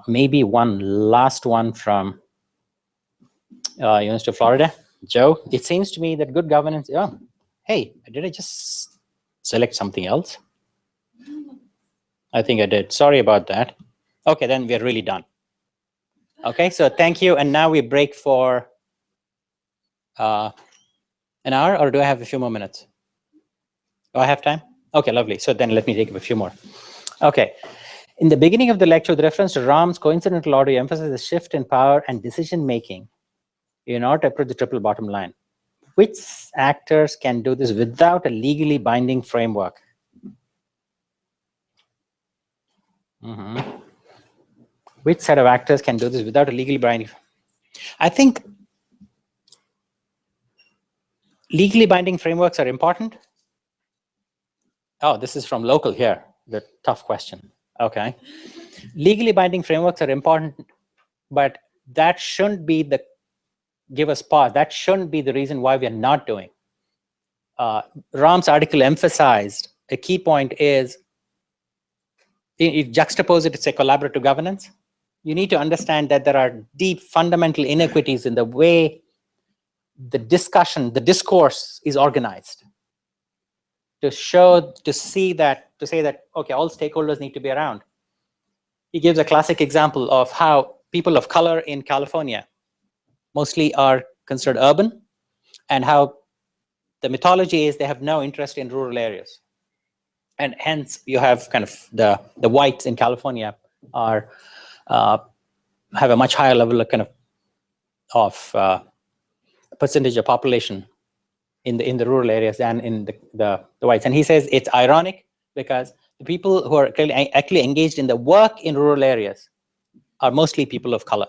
Maybe one last one from University of Florida. Joe, it seems to me that good governance, oh, hey, did I just select something else? I think I did. Sorry about that. Okay, then we're really done. Okay, so thank you. And now we break for an hour, or do I have a few more minutes? Do I have time? Okay, lovely. So then let me take a few more. Okay. In the beginning of the lecture, with reference to Ram's coincidental order, you emphasize the shift in power and decision-making in order to approach the triple bottom line. Which actors can do this without a legally binding framework? Which set of actors can do this without a legally binding? I think legally binding frameworks are important. Oh, this is from local here, the tough question. Okay. Legally binding frameworks are important, but that shouldn't be the, give us pause, that shouldn't be the reason why we are not doing. Ram's article emphasized a key point is, if juxtapose it to say collaborative governance, you need to understand that there are deep fundamental inequities in the way the discussion, the discourse is organized. To say that, okay, all stakeholders need to be around. He gives a classic example of how people of color in California mostly are considered urban, and how the mythology is they have no interest in rural areas. And hence you have kind of the whites in California are have a much higher level of kind of percentage of population in the rural areas than in the whites. And he says it's ironic because the people who are actually engaged in the work in rural areas are mostly people of color.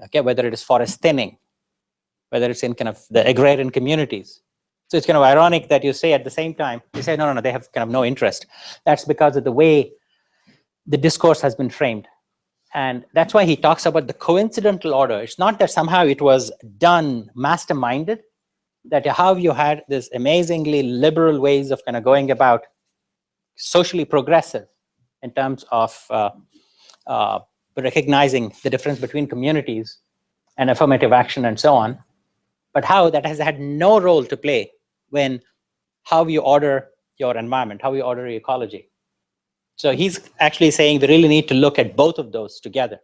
Okay, whether it is forest thinning, whether it's in kind of the agrarian communities. So it's kind of ironic that you say at the same time, you say, no, they have kind of no interest. That's because of the way the discourse has been framed. And that's why he talks about the coincidental order. It's not that somehow it was done masterminded, that how you had this amazingly liberal ways of kind of going about socially progressive in terms of recognizing the difference between communities and affirmative action and so on, but how that has had no role to play when how you order your environment, how you order your ecology. So he's actually saying we really need to look at both of those together.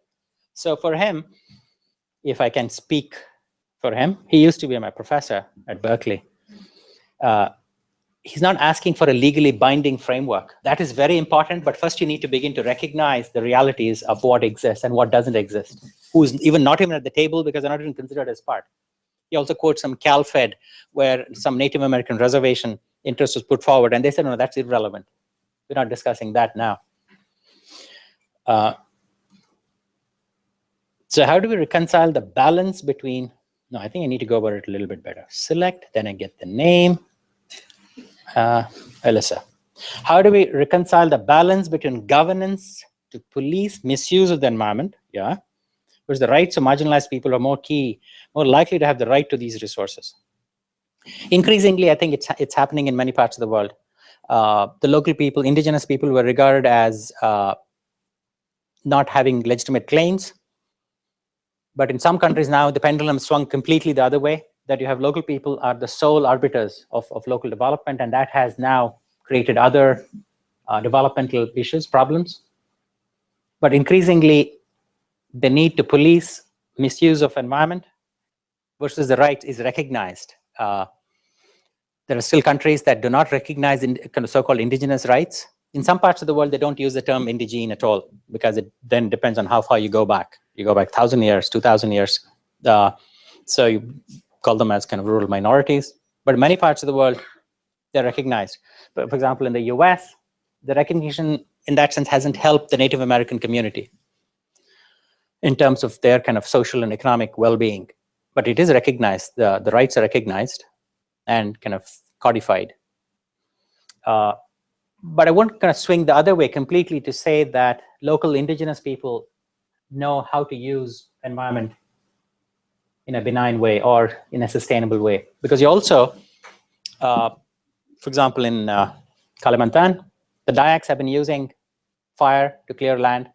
So for him, if I can speak for him, he used to be my professor at Berkeley. He's not asking for a legally binding framework. That is very important, but first you need to begin to recognize the realities of what exists and what doesn't exist, who's even not even at the table because they're not even considered as part. He also quotes some CalFed where some Native American reservation interest was put forward, and they said, no, that's irrelevant. We're not discussing that now. So how do we reconcile the balance between, no, I think I need to go over it a little bit better. Select, then I get the name. Alyssa. How do we reconcile the balance between governance to police misuse of the environment? Yeah. Because the rights of marginalized people are more likely to have the right to these resources. Increasingly, I think it's happening in many parts of the world. The local people, indigenous people were regarded as not having legitimate claims. But in some countries now, the pendulum swung completely the other way, that you have local people are the sole arbiters of local development, and that has now created other developmental issues, problems. But increasingly, the need to police misuse of environment versus the right is recognized. There are still countries that do not recognize kind of so-called indigenous rights. In some parts of the world, they don't use the term indigene at all because it then depends on how far you go back. You go back 1,000 years, 2,000 years. So you call them as kind of rural minorities. But in many parts of the world, they're recognized. But for example, in the US, the recognition in that sense hasn't helped the Native American community in terms of their kind of social and economic well-being. But it is recognized, the rights are recognized and kind of codified. But I won't kind of swing the other way completely to say that local indigenous people know how to use environment in a benign way or in a sustainable way. Because you also, for example, in Kalimantan, the Dayaks have been using fire to clear land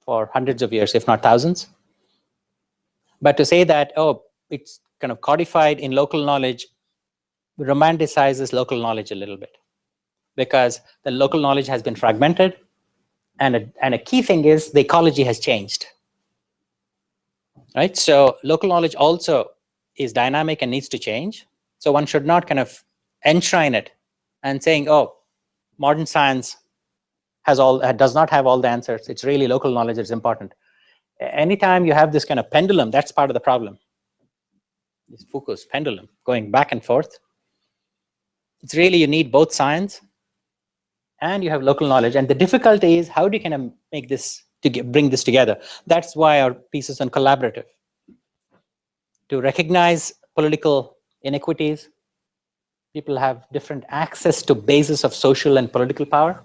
for hundreds of years, if not thousands. But to say that, oh, it's kind of codified in local knowledge romanticizes local knowledge a little bit, because the local knowledge has been fragmented, and a key thing is the ecology has changed. Right? So local knowledge also is dynamic and needs to change. So one should not kind of enshrine it and saying, oh, modern science does not have all the answers. It's really local knowledge that's important. Anytime you have this kind of pendulum, that's part of the problem. This Foucault's pendulum going back and forth. It's really, you need both science and you have local knowledge. And the difficulty is, how do you kind of make this, bring this together? That's why our piece is on collaborative. To recognize political inequities, people have different access to basis of social and political power,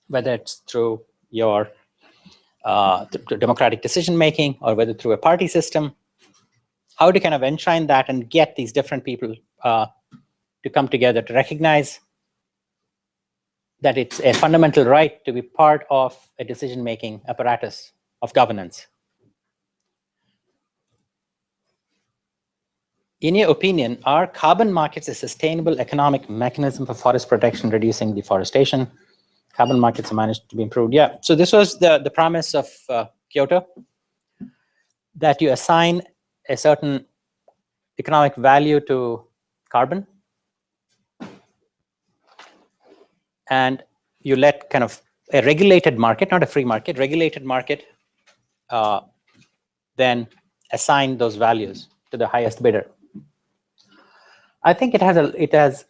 whether it's through your democratic decision-making or whether through a party system. How to kind of enshrine that and get these different people to come together to recognize that it's a fundamental right to be part of a decision-making apparatus of governance. In your opinion, are carbon markets a sustainable economic mechanism for forest protection, reducing deforestation? Carbon markets are managed to be improved. Yeah, so this was the promise of Kyoto, that you assign a certain economic value to carbon, and you let kind of a regulated market, not a free market, regulated market, then assign those values to the highest bidder. I think it has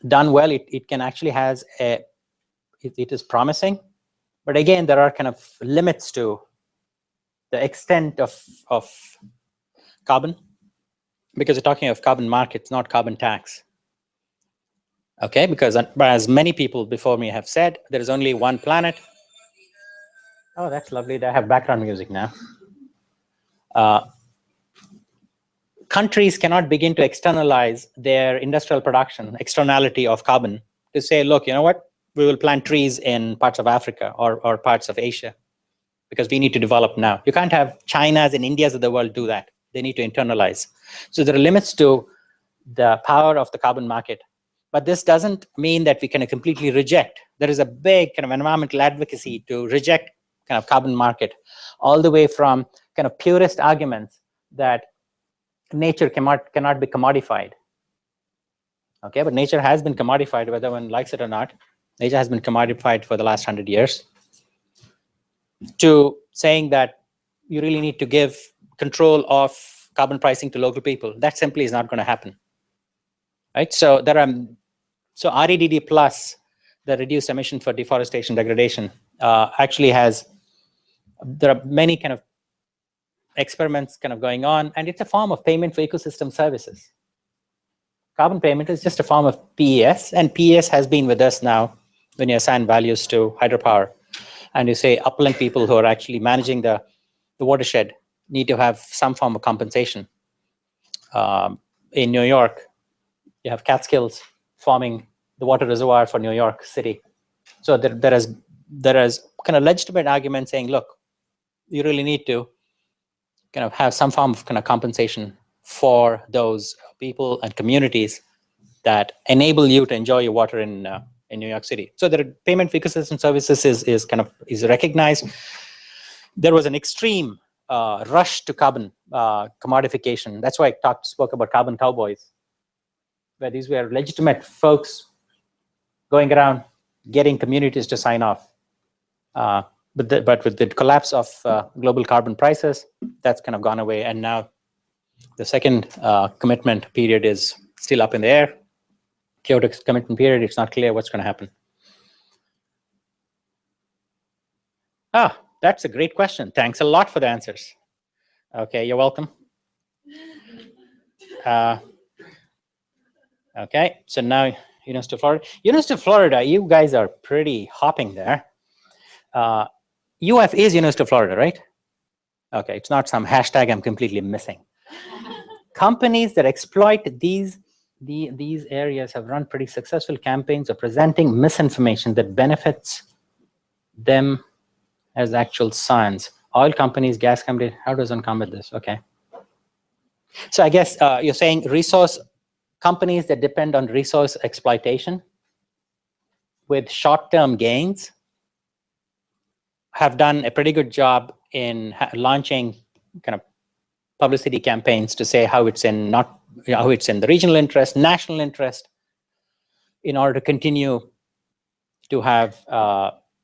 done well. It can actually it is promising, but again, there are kind of limits to the extent of carbon, because we're talking of carbon markets, not carbon tax. Okay, because as many people before me have said, there is only one planet. Oh, that's lovely. They have background music now. Countries cannot begin to externalize their industrial production, externality of carbon, to say, look, you know what, we will plant trees in parts of Africa or parts of Asia, because we need to develop now. You can't have China's and India's of the world do that. They need to internalize. So there are limits to the power of the carbon market. But this doesn't mean that we can completely reject. There is a big kind of environmental advocacy to reject kind of carbon market, all the way from kind of purist arguments that nature cannot be commodified. Okay, but nature has been commodified, whether one likes it or not. Nature has been commodified for the last 100 years. To saying that you really need to give control of carbon pricing to local people. That simply is not going to happen. Right? So there are REDD plus, the reduced emission for deforestation degradation, actually there are many kind of experiments kind of going on, and it's a form of payment for ecosystem services. Carbon payment is just a form of PES, and PES has been with us now when you assign values to hydropower. And you say upland people who are actually managing the watershed need to have some form of compensation. In New York, you have Catskills forming the water reservoir for New York City. So there is kind of legitimate argument saying, look, you really need to kind of have some form of kind of compensation for those people and communities that enable you to enjoy your water in New York City. So the payment for ecosystem services is recognized. There was an extreme rush to carbon commodification. That's why I spoke about carbon cowboys, where these were legitimate folks going around getting communities to sign off. But with the collapse of global carbon prices, that's kind of gone away. And now the second commitment period is still up in the air. Kyoto commitment period, it's not clear what's going to happen. That's a great question. Thanks a lot for the answers. Okay, you're welcome. Okay, so now University of Florida. University of Florida, you guys are pretty hopping there. UF is University of Florida, right? Okay, it's not some hashtag I'm completely missing. Companies that exploit these areas have run pretty successful campaigns of presenting misinformation that benefits them as actual science. Oil companies, gas companies, how does one combat this? Okay. So I guess you're saying resource companies that depend on resource exploitation with short-term gains have done a pretty good job in launching kind of publicity campaigns to say how it's in the regional interest, national interest, in order to continue to have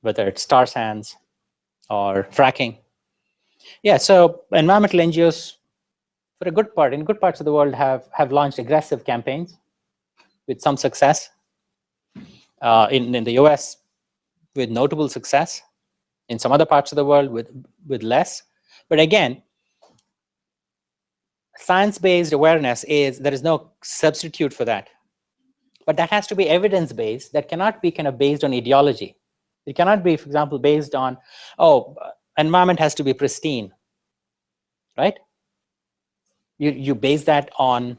whether it's tar sands or fracking. Yeah, so environmental NGOs, for a good part, in good parts of the world, have launched aggressive campaigns with some success. In the US, with notable success. In some other parts of the world, with less. But again, science-based awareness there is no substitute for that. But that has to be evidence-based. That cannot be kind of based on ideology. It cannot be, for example, based on, environment has to be pristine, right? You base that on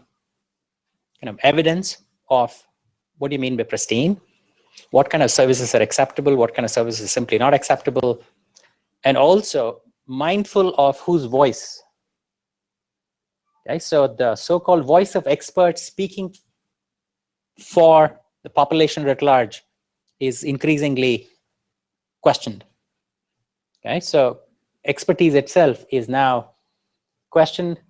kind of evidence of what do you mean by pristine? What kind of services are acceptable? What kind of services are simply not acceptable? And also mindful of whose voice. Okay, so the so-called voice of experts speaking for the population at large is increasingly questioned. Okay, so expertise itself is now questioned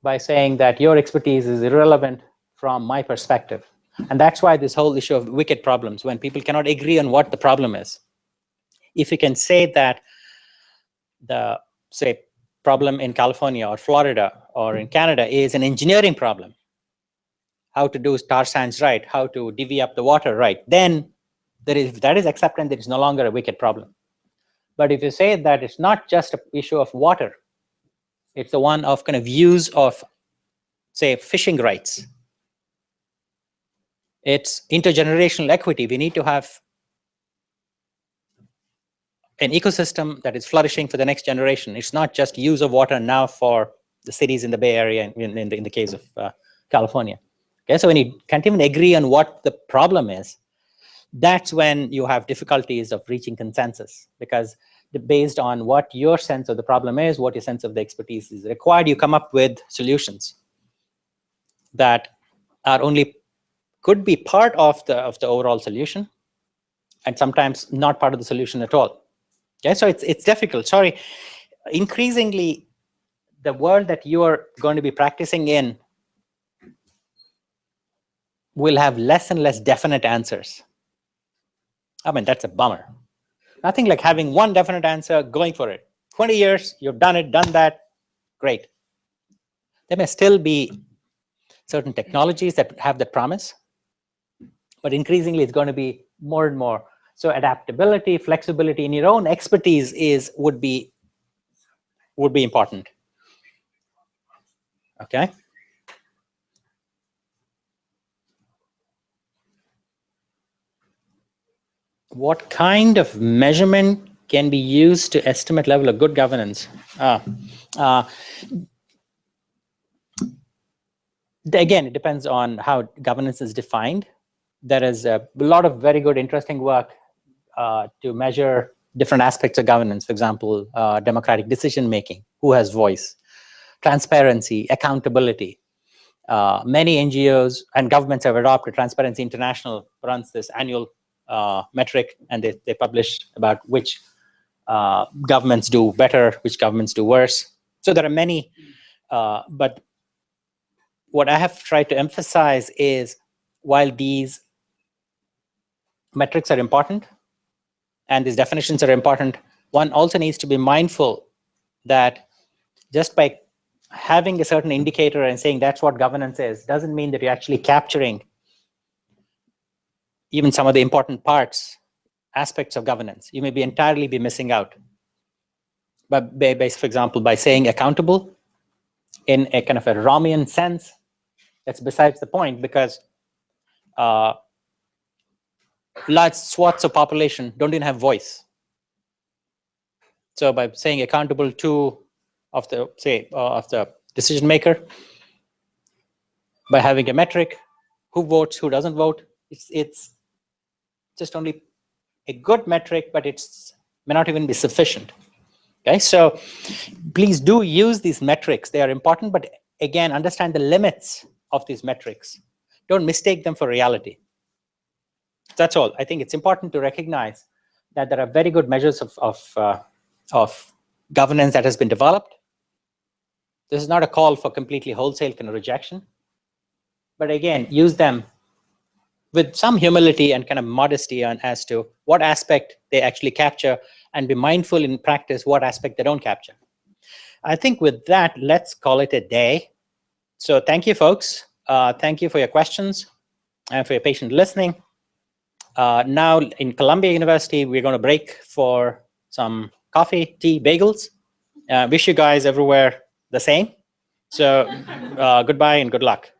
by saying that your expertise is irrelevant from my perspective. And that's why this whole issue of wicked problems, when people cannot agree on what the problem is. If you can say that the, say, problem in California or Florida or in Canada is an engineering problem, how to do tar sands right, how to divvy up the water right, then that is accepted, and there is no longer a wicked problem. But if you say that it's not just an issue of water, it's the one of kind of use of, say, fishing rights. It's intergenerational equity. We need to have an ecosystem that is flourishing for the next generation. It's not just use of water now for the cities in the Bay Area, in the case of California. Okay, so when you can't even agree on what the problem is, that's when you have difficulties of reaching consensus, because based on what your sense of the problem is, what your sense of the expertise is required, you come up with solutions that are only could be part of the overall solution, and sometimes not part of the solution at all. Okay, so it's difficult. Sorry, increasingly, the world that you are going to be practicing in will have less and less definite answers. I mean, that's a bummer. Nothing like having one definite answer, going for it. 20 years, you've done it, done that, great. There may still be certain technologies that have the promise, but increasingly it's going to be more and more. So adaptability, flexibility in your own expertise would be important. Okay. What kind of measurement can be used to estimate level of good governance? Again, it depends on how governance is defined. There is a lot of very good, interesting work to measure different aspects of governance. For example, democratic decision making, who has voice, transparency, accountability. Many NGOs and governments have adopted. Transparency International runs this annual metric, and they publish about which governments do better, which governments do worse. So there are many, but what I have tried to emphasize is, while these metrics are important and these definitions are important, one also needs to be mindful that just by having a certain indicator and saying that's what governance is doesn't mean that you're actually capturing even some of the important aspects of governance. You may be entirely missing out. But for example, by saying accountable in a kind of a Romian sense, that's besides the point, because large swaths of population don't even have voice. So by saying accountable to of the decision maker, by having a metric, who votes, who doesn't vote, it's just only a good metric, but may not even be sufficient. Okay, so please do use these metrics. They are important, but again, understand the limits of these metrics. Don't mistake them for reality. That's all. I think it's important to recognize that there are very good measures of governance that has been developed. This is not a call for completely wholesale kind of rejection, but again, use them with some humility and kind of modesty as to what aspect they actually capture, and be mindful in practice what aspect they don't capture. I think with that, let's call it a day. So thank you, folks. Thank you for your questions and for your patient listening. Now in Columbia University, we're going to break for some coffee, tea, bagels. Wish you guys everywhere the same. So goodbye and good luck.